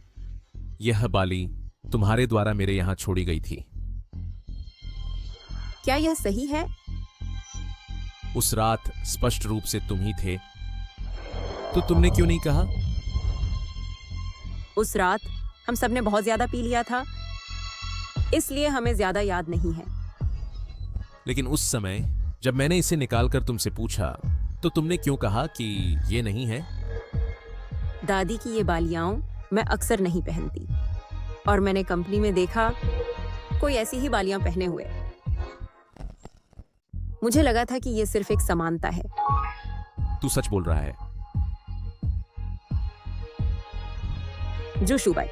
यह बाली तुम्हारे द्वारा मेरे यहां छोड़ी गई थी। क्या यह सही है? उस रात स्पष्ट रूप से तुम ही थे, तो तुमने क्यों नहीं कहा? उस रात हम सबने बहुत ज्यादा पी लिया था, इसलिए हमें ज्यादा याद नहीं है। लेकिन उस समय जब मैंने इसे निकालकर तुमसे पूछा, तो तुमने क्यों कहा कि ये नहीं है? दादी की ये बालियां मैं अक्सर नहीं पहनती, और मैंने कंपनी में देखा कोई ऐसी ही बालियां पहने हुए। मुझे लगा था कि ये सिर्फ एक समानता है। तू सच बोल रहा है? जो शुबाई,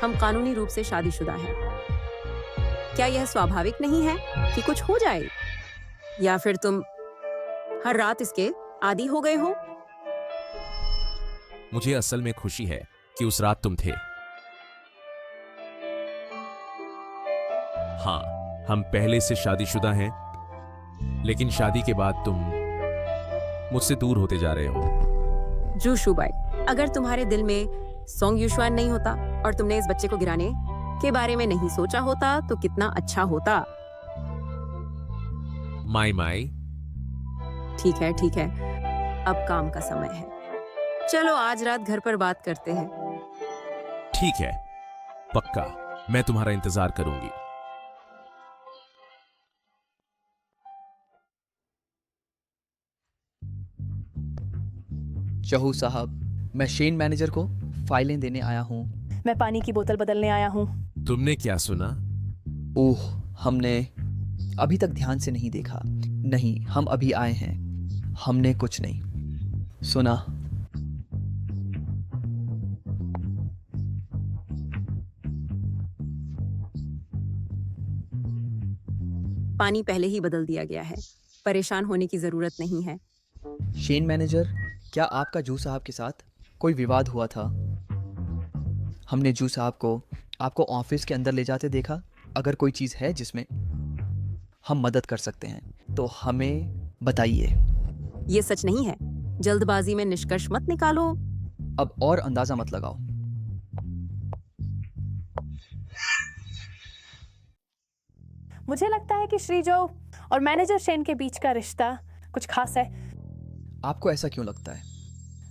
हम कानूनी रूप से शादीशुदा हैं। क्या यह स्वाभाविक नहीं है कि कुछ हो जाए, या फिर तुम हर रात इसके आदी हो गए हो? मुझे असल में खुशी है कि उस रात तुम थे। हाँ, हम पहले से शादीशुदा हैं, लेकिन शादी के बाद तुम मुझसे दूर होते जा रहे हो। जू शुबाई, अगर तुम्हारे दिल में सॉन्ग युशवान नहीं होता और तुमने इस बच्चे को गिराने के बारे में नहीं सोचा होता, तो कितना अच्छा होता। माई ठीक है, अब काम का समय है। चलो आज रात घर पर बात करते हैं। ठीक है, पक्का। मैं तुम्हारा इंतजार करूंगी। चहू साहब, मैं शेन मैनेजर को फाइलें देने आया हूँ। मैं पानी की बोतल बदलने आया हूँ। तुमने क्या सुना? ओह, हमने अभी तक ध्यान से नहीं देखा। नहीं, हम अभी आए हैं। हमने कुछ नहीं सुना। पानी पहले ही बदल दिया गया है, परेशान होने की जरूरत नहीं है। शेन मैनेजर, क्या आपका जू साहब के साथ कोई विवाद हुआ था? हमने जू साहब को आपको ऑफिस के अंदर ले जाते देखा। अगर कोई चीज़ है जिसमें हम मदद कर सकते हैं तो हमें बताइए। ये सच नहीं है, जल्दबाजी में निष्कर्ष मत निकालो। अब और अंदाजा मत लगाओ। मुझे लगता है कि श्रीजो और मैनेजर शेन के बीच का रिश्ता कुछ खास है। आपको ऐसा क्यों लगता है?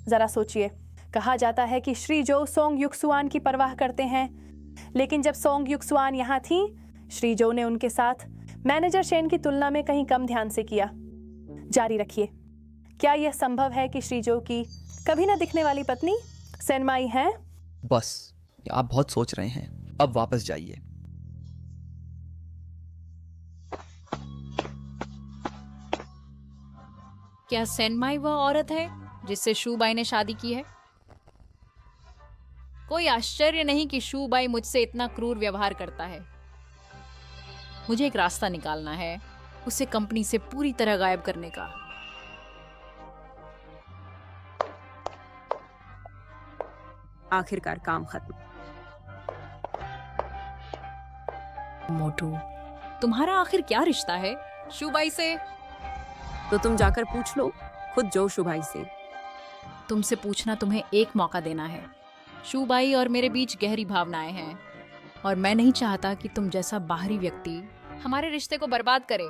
जरा सोचिए, कहा जाता है कि श्रीजो सोंग युक्सुआन की परवाह करते हैं, लेकिन जब सोंग युक्सुआन यहाँ थी, श्रीजो ने उनके साथ मैनेजर शेन की तुलना में कहीं कम ध्यान से किया। जारी रखिए। क्या यह संभव है कि श्रीजो की कभी न दिखने वाली पत्नी सेनमाई है? बस, आप बहुत सोच रहे हैं। अब वापस जाइए। क्या सेनमाई वह औरत है जिससे शूबाई ने शादी की है? कोई आश्चर्य नहीं कि शूबाई मुझसे इतना क्रूर व्यवहार करता है। मुझे एक रास्ता निकालना है, उसे कंपनी से पूरी तरह गायब करने का। आखिरकार काम खत्म। मोटू, तुम्हारा आखिर क्या रिश्ता है शूबाई से? तो तुम जाकर पूछ लो खुद जो शुभाई से। तुमसे पूछना तुम्हें एक मौका देना है। शूबाई और मेरे बीच गहरी भावनाएं हैं, और मैं नहीं चाहता कि तुम जैसा बाहरी व्यक्ति हमारे रिश्ते को बर्बाद करे।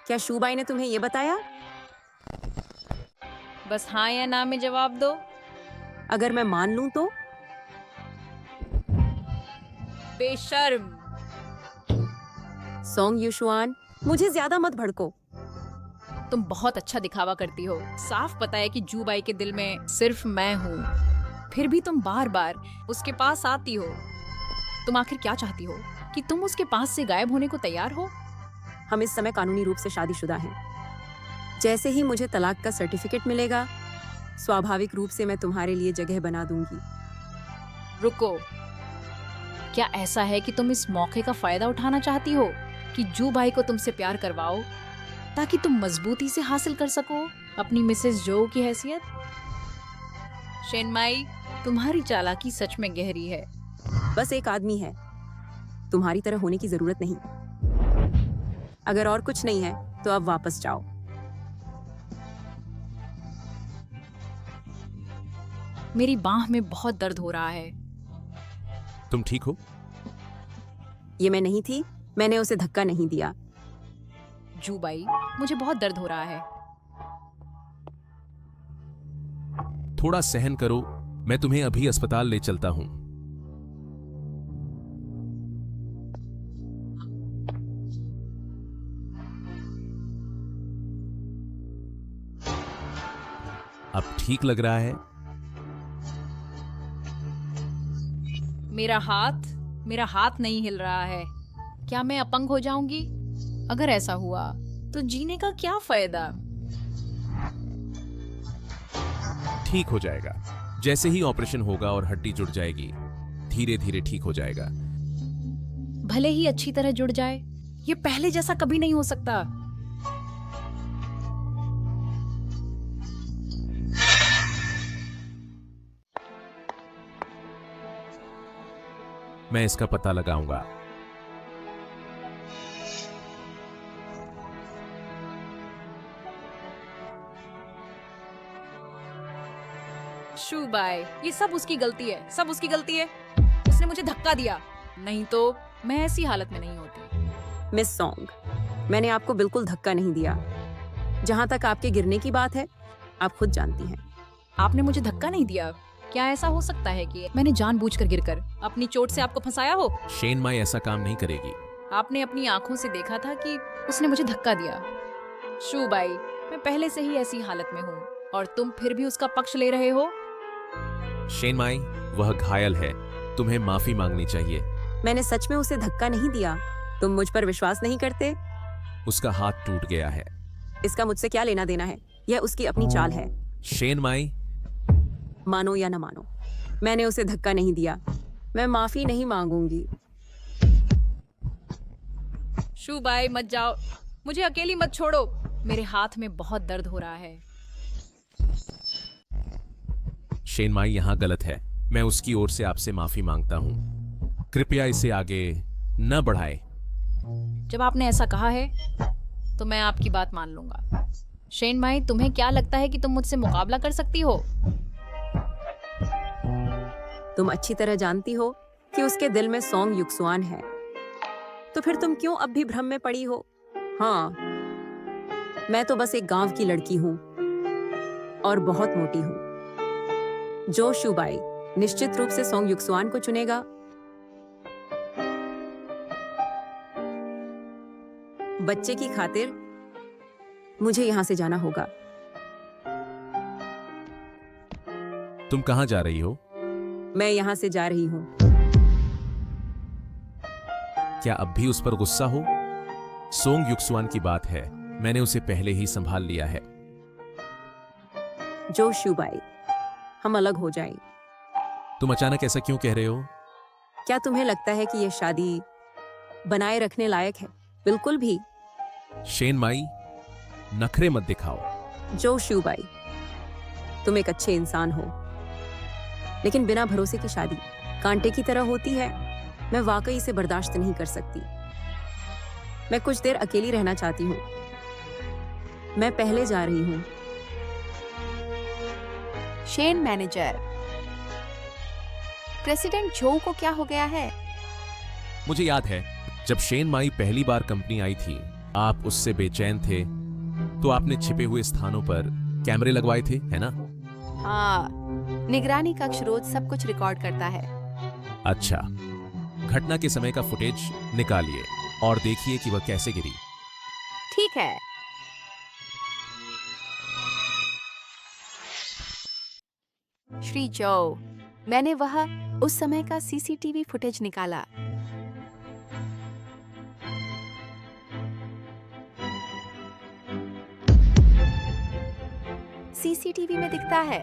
क्या शूबाई ने तुम्हें यह बताया? बस हाँ या ना में जवाब दो। अगर मैं मान लूं तो? बेशर्म। सोंग युशुआन, मुझे ज्यादा मत भड़को। तुम बहुत अच्छा दिखावा करती हो। साफ पता है कि जू बाई के दिल में सिर्फ मैं हूँ, फिर भी तुम बार बार उसके पास आती हो। तुम आखिर क्या चाहती हो? कि तुम उसके पास से गायब होने को तैयार हो? हम इस समय कानूनी रूप से शादीशुदा हैं। जैसे ही मुझे तलाक का सर्टिफिकेट मिलेगा, स्वाभाविक रूप से मैं तुम्हारे लिए जगह बना दूंगी। रुको, क्या ऐसा है कि तुम इस मौके का फायदा उठाना चाहती हो कि जू भाई को तुमसे प्यार करवाओ ताकि तुम मजबूती से हासिल कर सको अपनी मिसेस जो की हैसियत? शेनमाई, तुम्हारी चालाकी सच में गहरी है। बस एक आदमी है, तुम्हारी तरह होने की जरूरत नहीं। अगर और कुछ नहीं है तो अब वापस जाओ। मेरी बांह में बहुत दर्द हो रहा है। तुम ठीक हो? ये मैं नहीं थी, मैंने उसे धक्का नहीं दिया। जू बाई, मुझे बहुत दर्द हो रहा है। थोड़ा सहन करो, मैं तुम्हें अभी अस्पताल ले चलता हूं। अब ठीक लग रहा है? मेरा हाथ नहीं हिल रहा है। क्या मैं अपंग हो जाऊंगी? अगर ऐसा हुआ तो जीने का क्या फायदा? ठीक हो जाएगा। जैसे ही ऑपरेशन होगा और हड्डी जुड़ जाएगी, धीरे धीरे ठीक हो जाएगा। भले ही अच्छी तरह जुड़ जाए, ये पहले जैसा कभी नहीं हो सकता। मैं इसका पता लगाऊंगा। शू बाय, ये सब उसकी गलती है, सब उसकी गलती है। उसने मुझे धक्का दिया, नहीं तो मैं ऐसी हालत में नहीं होती। मिस सोंग, मैंने आपको बिल्कुल धक्का नहीं दिया। जहां तक आपके गिरने की बात है, आप खुद जानती हैं। आपने मुझे धक्का नहीं दिया। क्या ऐसा हो सकता है कि मैंने जानबूझकर गिरकर अपनी चोट से आपको फंसाया हो? शेन माई ऐसा काम नहीं करेगी। आपने अपनी आंखों से देखा था कि उसने मुझे धक्का दिया। शू बाई, मैं पहले से ही ऐसी हालत में हूँ और तुम फिर भी उसका पक्ष ले रहे हो। शेन माई, वह घायल है, तुम्हें माफी मांगनी चाहिए। मैंने सच में उसे धक्का नहीं दिया। तुम मुझ पर विश्वास नहीं करते? उसका हाथ टूट गया है। इसका मुझसे क्या लेना देना है? यह उसकी अपनी चाल है। शेन माई, मानो या न मानो, मैंने उसे धक्का नहीं दिया। मैं माफी नहीं मांगूंगी। शू बाई, मत जाओ, मुझे अकेली मत छोड़ो। मेरे हाथ में बहुत दर्द हो रहा है। शेन माई यहाँ गलत है। मैं उसकी ओर से आपसे माफी मांगता हूँ। कृपया इसे आगे न बढ़ाए। जब आपने ऐसा कहा है तो मैं आपकी बात मान लूंगा। शेन माई, तुम्हें क्या लगता है कि तुम मुझसे मुकाबला कर सकती हो? तुम अच्छी तरह जानती हो कि उसके दिल में सोंग युक्सुआन है, तो फिर तुम क्यों अब भी भ्रम में पड़ी हो? हाँ, मैं तो बस एक गांव की लड़की हूँ और बहुत मोटी हूँ। जो शू बाई निश्चित रूप से सोंग युक्सुआन को चुनेगा। बच्चे की खातिर मुझे यहां से जाना होगा। तुम कहाँ जा रही हो? मैं यहां से जा रही हूं। क्या अब भी उस पर गुस्सा हो? सोंग युक्सुआन की बात है, मैंने उसे पहले ही संभाल लिया है। जो शू बाई, हम अलग हो जाएं। तुम अचानक ऐसा क्यों कह रहे हो? क्या तुम्हें लगता है कि यह शादी बनाए रखने लायक है? बिल्कुल भी। शेन माई, नखरे मत दिखाओ। जो शू बाई, तुम एक अच्छे इंसान हो, लेकिन बिना भरोसे की शादी कांटे की तरह होती है। मैं वाकई इसे बर्दाश्त नहीं कर सकती। मैं कुछ देर अकेली रहना चाहती हूँ। मैं पहले जा रही हूँ। शेन मैनेजर, प्रेसिडेंट जो को क्या हो गया है? मुझे याद है, जब शेन माई पहली बार कंपनी आई थी, आप उससे बेचैन थे, तो आपने छिपे हुए स्थानों पर कैमरे लगवाए थे, है ना? हाँ, निगरानी कक्ष रोज सब कुछ रिकॉर्ड करता है। अच्छा, घटना के समय का फुटेज निकालिए और देखिए कि वह कैसे गिरी। ठीक है। श्री जो, मैंने वह उस समय का सीसीटीवी फुटेज निकाला। सीसीटीवी में दिखता है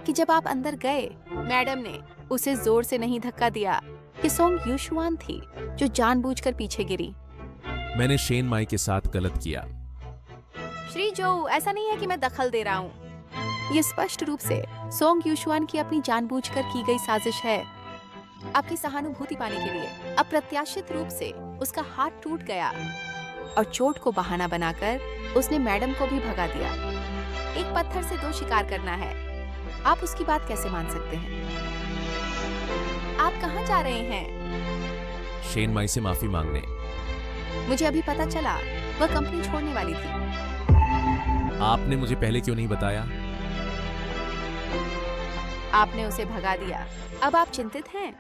कि जब आप अंदर गए, मैडम ने उसे जोर से नहीं धक्का दिया। ये सोंग यूशुआन थी जो जानबूझकर पीछे गिरी। मैंने शेन माई के साथ गलत किया। श्री जो, ऐसा नहीं है कि मैं दखल दे रहा हूँ। ये स्पष्ट रूप से सोंग यूशुआन की अपनी जानबूझकर की गई साजिश है, आपकी सहानुभूति पाने के लिए। अप्रत्याशित रूप से उसका हाथ टूट गया और चोट को बहाना बनाकर उसने मैडम को भी भगा दिया। एक पत्थर से 2 शिकार करना है, आप उसकी बात कैसे मान सकते हैं? आप कहाँ जा रहे हैं? शेन माई से माफी मांगने। मुझे अभी पता चला वह कंपनी छोड़ने वाली थी। आपने मुझे पहले क्यों नहीं बताया? आपने उसे भगा दिया। अब आप चिंतित हैं?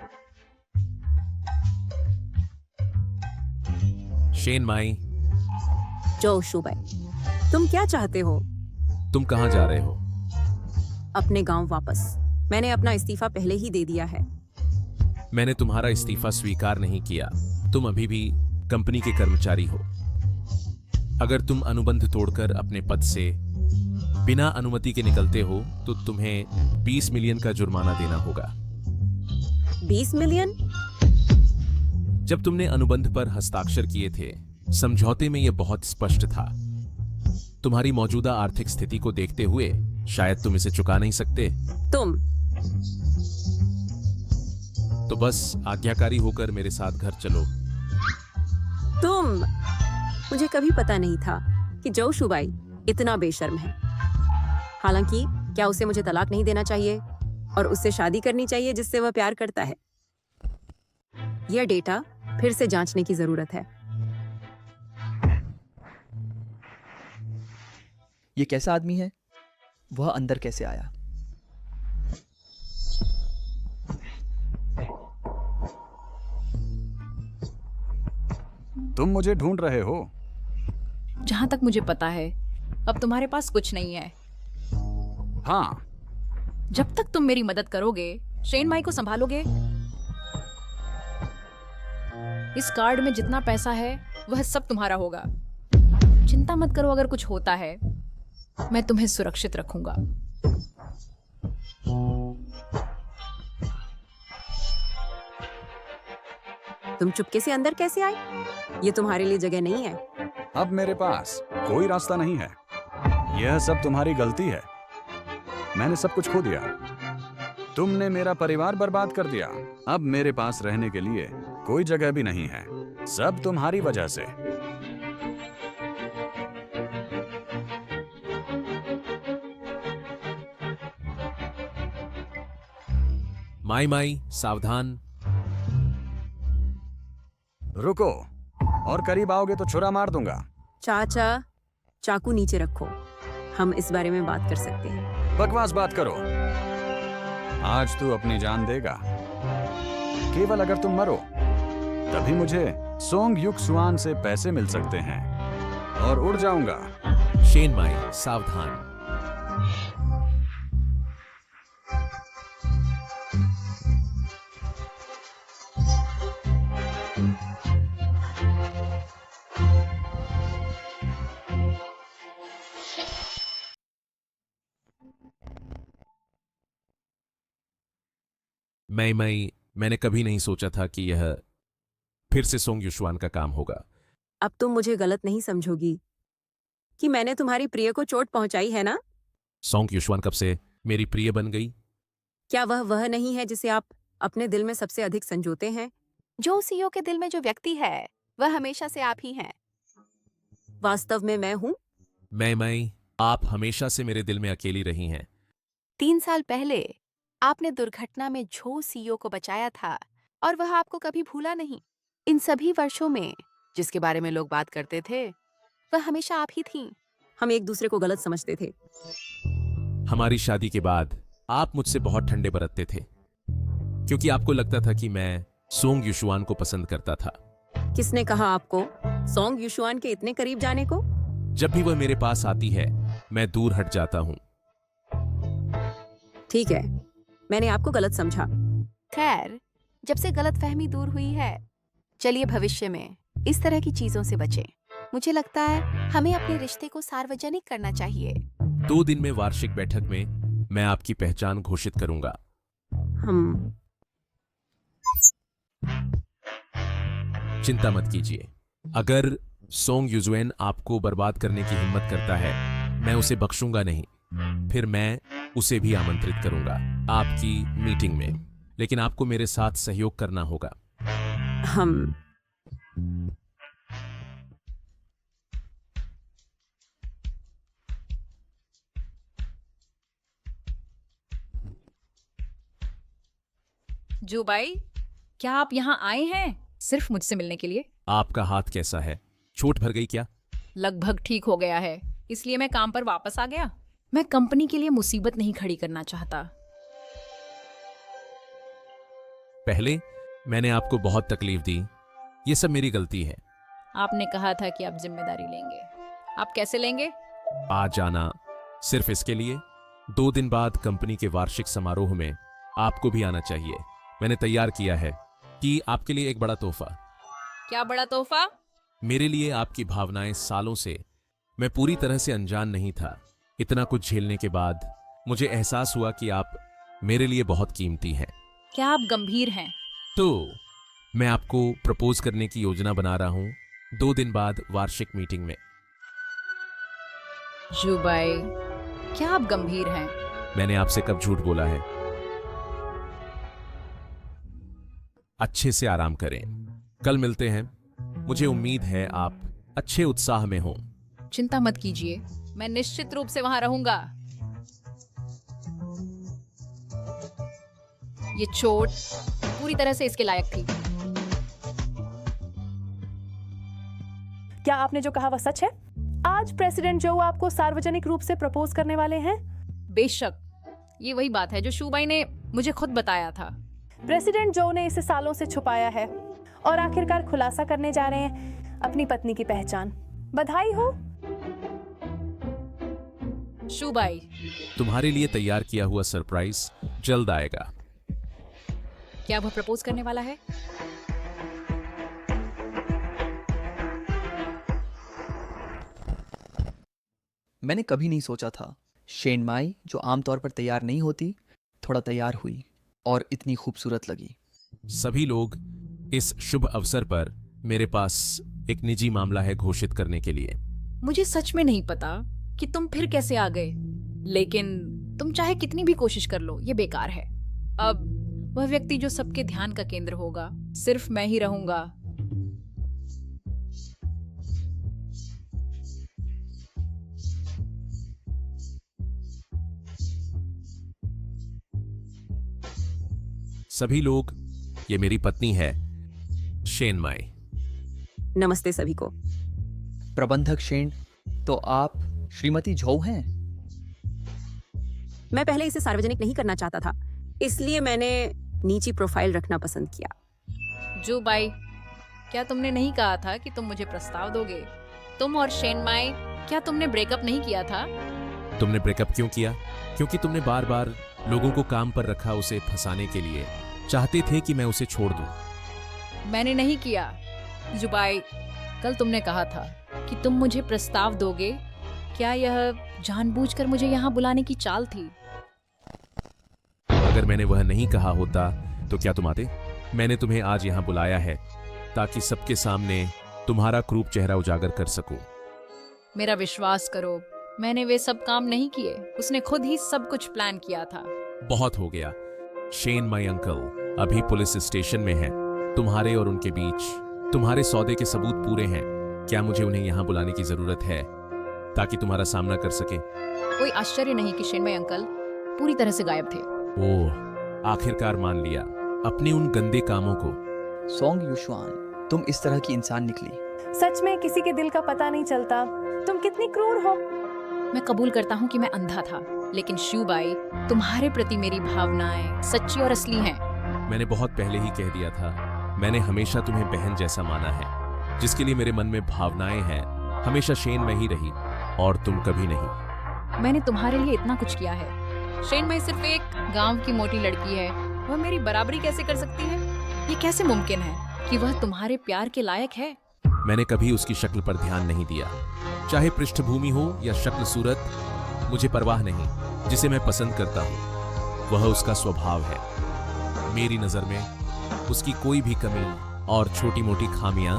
शेन माई। जो शुबाई, तुम क्या चाहते हो? तुम कहाँ जा रहे हो? अपने गांव वापस। मैंने अपना इस्तीफा पहले ही दे दिया है। मैंने तुम्हारा इस्तीफा स्वीकार नहीं किया। तुम अभी भी कंपनी के कर्मचारी हो। अगर तुम अनुबंध तोड़कर अपने पद से बिना अनुमति के निकलते हो तो तुम्हें 20 मिलियन का जुर्माना देना होगा। 20 मिलियन? जब तुमने अनुबंध पर हस्ताक्षर किए थे, समझौते में यह बहुत स्पष्ट था। तुम्हारी मौजूदा आर्थिक स्थिति को देखते हुए शायद तुम इसे चुका नहीं सकते। तुम तो बस आज्ञाकारी होकर मेरे साथ घर चलो। तुम मुझे कभी पता नहीं था कि जो शुबाई इतना बेशर्म है। हालांकि क्या उसे मुझे तलाक नहीं देना चाहिए और उससे शादी करनी चाहिए जिससे वह प्यार करता है? यह डेटा फिर से जांचने की जरूरत है। ये कैसा आदमी है? वह अंदर कैसे आया? तुम मुझे ढूंढ रहे हो? जहां तक मुझे पता है अब तुम्हारे पास कुछ नहीं है। हाँ। जब तक तुम मेरी मदद करोगे, शेन माई को संभालोगे। इस कार्ड में जितना पैसा है वह सब तुम्हारा होगा। चिंता मत करो, अगर कुछ होता है मैं तुम्हें सुरक्षित रखूंगा। तुम चुपके से अंदर कैसे आए? ये तुम्हारे लिए जगह नहीं है। अब मेरे पास कोई रास्ता नहीं है। यह सब तुम्हारी गलती है। मैंने सब कुछ खो दिया। तुमने मेरा परिवार बर्बाद कर दिया। अब मेरे पास रहने के लिए कोई जगह भी नहीं है। सब तुम्हारी वजह से। माई माई, सावधान। रुको, और करीब आओगे तो छुरा मार दूंगा। चाचा, चाकू नीचे रखो, हम इस बारे में बात कर सकते हैं। बकवास बात करो। आज तू अपनी जान देगा। केवल अगर तुम मरो तभी मुझे सोंग युक्सुआन से पैसे मिल सकते हैं और उड़ जाऊंगा। शेन माई, सावधान। मैंने कभी नहीं सोचा था कि यह फिर से सोंग युशुआन का काम होगा। अब तुम मुझे गलत नहीं समझोगी कि मैंने तुम्हारी प्रिय को चोट पहुंचाई है ना? सोंग युशुआन कब से मेरी प्रिय बन गई? क्या वह नहीं है जिसे आप अपने दिल में सबसे अधिक संजोते हैं? जो सीईओ के दिल में जो व्यक्ति है वह हमेशा से आप ही हैं। वास्तव में मैं हूं। मैं आप हमेशा से मेरे दिल में अकेली रही हैं। 3 साल पहले आपने दुर्घटना में झो सीईओ को बचाया था और वह आपको कभी भूला नहीं। इन सभी वर्षों में जिसके बारे में लोग बात करते थे वह हमेशा आप ही थीं। हम एक दूसरे को गलत समझते थे। हमारी शादी के बाद आप मुझसे बहुत ठंडे बरतते थे क्योंकि आपको लगता था कि मैं सोंग युशुआन को पसंद करता था। किसने कहा आपको सोंग युशुआन के इतने करीब जाने को? जब भी वह मेरे पास आती है मैं दूर हट जाता हूं। ठीक है, मैंने आपको गलत समझा। खैर, जब से गलतफहमी दूर हुई है, चलिए भविष्य में इस तरह की चीजों से बचें। मुझे लगता है हमें अपने रिश्ते को सार्वजनिक करना चाहिए। 2 दिन में वार्षिक बैठक में मैं आपकी पहचान घोषित करूंगा। हम चिंता मत कीजिए। अगर सोंग युजुएन आपको बर्बाद करने की हिम्मत करता है, मैं उसे बख्शूंगा नहीं। फिर मैं उसे भी आमंत्रित करूंगा आपकी मीटिंग में, लेकिन आपको मेरे साथ सहयोग करना होगा। हम जो भाई, क्या आप यहाँ आए हैं सिर्फ मुझसे मिलने के लिए? आपका हाथ कैसा है? चोट भर गई क्या? लगभग ठीक हो गया है, इसलिए मैं काम पर वापस आ गया। मैं कंपनी के लिए मुसीबत नहीं खड़ी करना चाहता। पहले मैंने आपको बहुत तकलीफ दी, ये सब मेरी गलती है। आपने कहा था कि आप जिम्मेदारी लेंगे। आप कैसे लेंगे? आ जाना सिर्फ इसके लिए। 2 दिन बाद कंपनी के वार्षिक समारोह में आपको भी आना चाहिए। मैंने तैयार किया है कि आपके लिए एक बड़ा तोहफा। क्या बड़ा तोहफा? मेरे लिए आपकी भावनाएं सालों से मैं पूरी तरह से अनजान नहीं था। इतना कुछ झेलने के बाद मुझे एहसास हुआ कि आप मेरे लिए बहुत कीमती हैं। क्या आप गंभीर हैं? तो मैं आपको प्रपोज करने की योजना बना रहा हूं 2 दिन बाद वार्षिक मीटिंग में। जुबाई, क्या आप गंभीर हैं? मैंने आपसे कब झूठ बोला है? अच्छे से आराम करें, कल मिलते हैं। मुझे उम्मीद है आप अच्छे उत्साह में हों। चिंता मत कीजिए, मैं निश्चित रूप से वहां रहूंगा। ये चोट पूरी तरह से इसके लायक थी। क्या आपने जो कहा वह सच है? आज प्रेसिडेंट जो आपको सार्वजनिक रूप से प्रपोज करने वाले हैं? बेशक, ये वही बात है जो शूबाई ने मुझे खुद बताया था। प्रेसिडेंट जो ने इसे सालों से छुपाया है और आखिरकार खुलासा करने जा रहे हैं अपनी पत्नी की पहचान। बधाई हो। शूबाई, तुम्हारे लिए तैयार किया हुआ सरप्राइज जल्द आएगा। क्या वह प्रपोज करने वाला है? मैंने कभी नहीं सोचा था शेन माई, जो आमतौर पर तैयार नहीं होती, थोड़ा तैयार हुई और इतनी खूबसूरत लगी। सभी लोग इस शुभ अवसर पर मेरे पास एक निजी मामला है घोषित करने के लिए। मुझे सच में नहीं पता कि तुम फिर कैसे आ गए, लेकिन तुम चाहे कितनी भी कोशिश कर लो, ये बेकार है। अब वह व्यक्ति जो सबके ध्यान का केंद्र होगा, सिर्फ मैं ही रहूंगा। सभी लोग, ये मेरी पत्नी है शेन माई। नमस्ते सभी को। प्रबंधक शेन, तो आप श्रीमती झो हैं? मैं पहले इसे सार्वजनिक नहीं करना चाहता था, इसलिए मैंने नीची प्रोफाइल रखना पसंद किया। जो बाई, क्या तुमने नहीं कहा था कि तुम मुझे प्रस्ताव दोगे? तुम और शेन माई, क्या तुमने ब्रेकअप नहीं किया था? तुमने ब्रेकअप क्यों किया? क्योंकि तुमने बार बार लोगों को काम पर रखा, उसे फंसाने के लिए। चाहते थे कि मैं उसे छोड़ दूं। मैंने नहीं किया। जुबाई, कल तुमने कहा था कि तुम मुझे प्रस्ताव दोगे। क्या यह जानबूझकर मुझे यहाँ बुलाने की चाल थी? अगर मैंने वह नहीं कहा होता तो क्या तुम आते? मैंने तुम्हें आज यहाँ बुलाया है ताकि सबके सामने तुम्हारा क्रूप चेहरा उजागर कर सकूं। मेरा विश्वास करो, मैंने वे सब काम नहीं किए। उसने खुद ही सब कुछ प्लान किया था। बहुत हो गया। शेन माई अंकल अभी पुलिस स्टेशन में है। तुम्हारे और उनके बीच तुम्हारे सौदे के सबूत पूरे हैं। क्या मुझे उन्हें यहाँ बुलाने की जरूरत है ताकि तुम्हारा सामना कर सके? कोई आश्चर्य नहीं कि शेन माई अंकल पूरी तरह से गायब थे। ओह, आखिरकार मान लिया अपने उन गंदे कामों को। सोंग युशुआन, तुम इस तरह की इंसान निकली। सच में किसी के दिल का पता नहीं चलता। तुम कितनी क्रूर हो। मैं कबूल करता हूँ कि मैं अंधा था, लेकिन शूबाई, तुम्हारे प्रति मेरी भावनाएं सच्ची और असली हैं। मैंने बहुत पहले ही कह दिया था, मैंने हमेशा तुम्हें बहन जैसा माना है। जिसके लिए मेरे मन में भावनाएं हैं, हमेशा शेन में ही रही, और तुम कभी नहीं। मैंने तुम्हारे लिए इतना कुछ किया है। शेन मई सिर्फ एक गांव की मोटी लड़की है, वह मेरी बराबरी कैसे कर सकती है? ये कैसे मुमकिन है कि वह तुम्हारे प्यार के लायक है? मैंने कभी उसकी शक्ल पर ध्यान नहीं दिया, चाहे पृष्ठभूमि हो या शक्ल सूरत, मुझे परवाह नहीं। जिसे मैं पसंद करता हूँ वह उसका स्वभाव है। मेरी नजर में उसकी कोई भी कमी और छोटी मोटी खामियां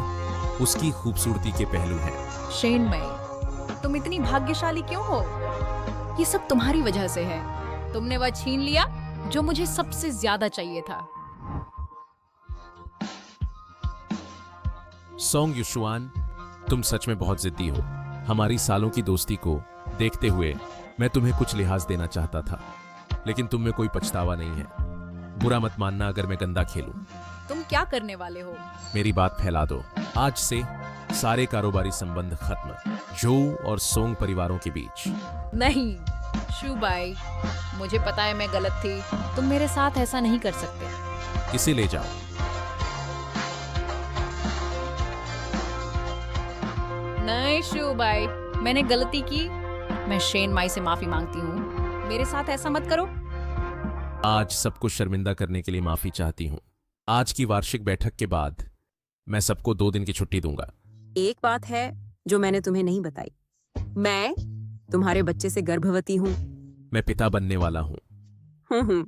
उसकी खूबसूरती के पहलू हैं। शेन मई, तुम इतनी भाग्यशाली क्यों हो? ये सब तुम्हारी वजह से है। तुमने वह छीन लिया जो मुझे सबसे ज्यादा चाहिए था। सोंग युशुआन, तुम सच में बहुत जिद्दी हो। हमारी सालों की दोस्ती को देखते हुए मैं तुम्हें कुछ लिहाज देना चाहता था, लेकिन तुम में कोई पछतावा नहीं है। बुरा मत मानना अगर मैं गंदा खेलूं। तुम क्या करने वाले हो? मेरी बात फैला दो। आज से सारे कारोबारी संबंध खत्म, जो और सोंग परिवारों के बीच। नहीं शूबाई, मुझे पता है मैं गलत थी। तुम मेरे साथ ऐसा नहीं कर सकते। इसे ले जाओ। नहीं शूबाई, मैंने गलती की। मैं शेन माई से माफी मांगती हूँ। मेरे साथ ऐसा मत करो। आज सबको शर्मिंदा करने के लिए माफी चाहती हूँ। आज की वार्षिक बैठक के बाद मैं सबको 2 दिन की छुट्टी दूंगा। एक बात है जो मैंने तुम्हें नहीं बताई, मैं तुम्हारे बच्चे से गर्भवती हूँ। मैं पिता बनने वाला हूँ। हूँ।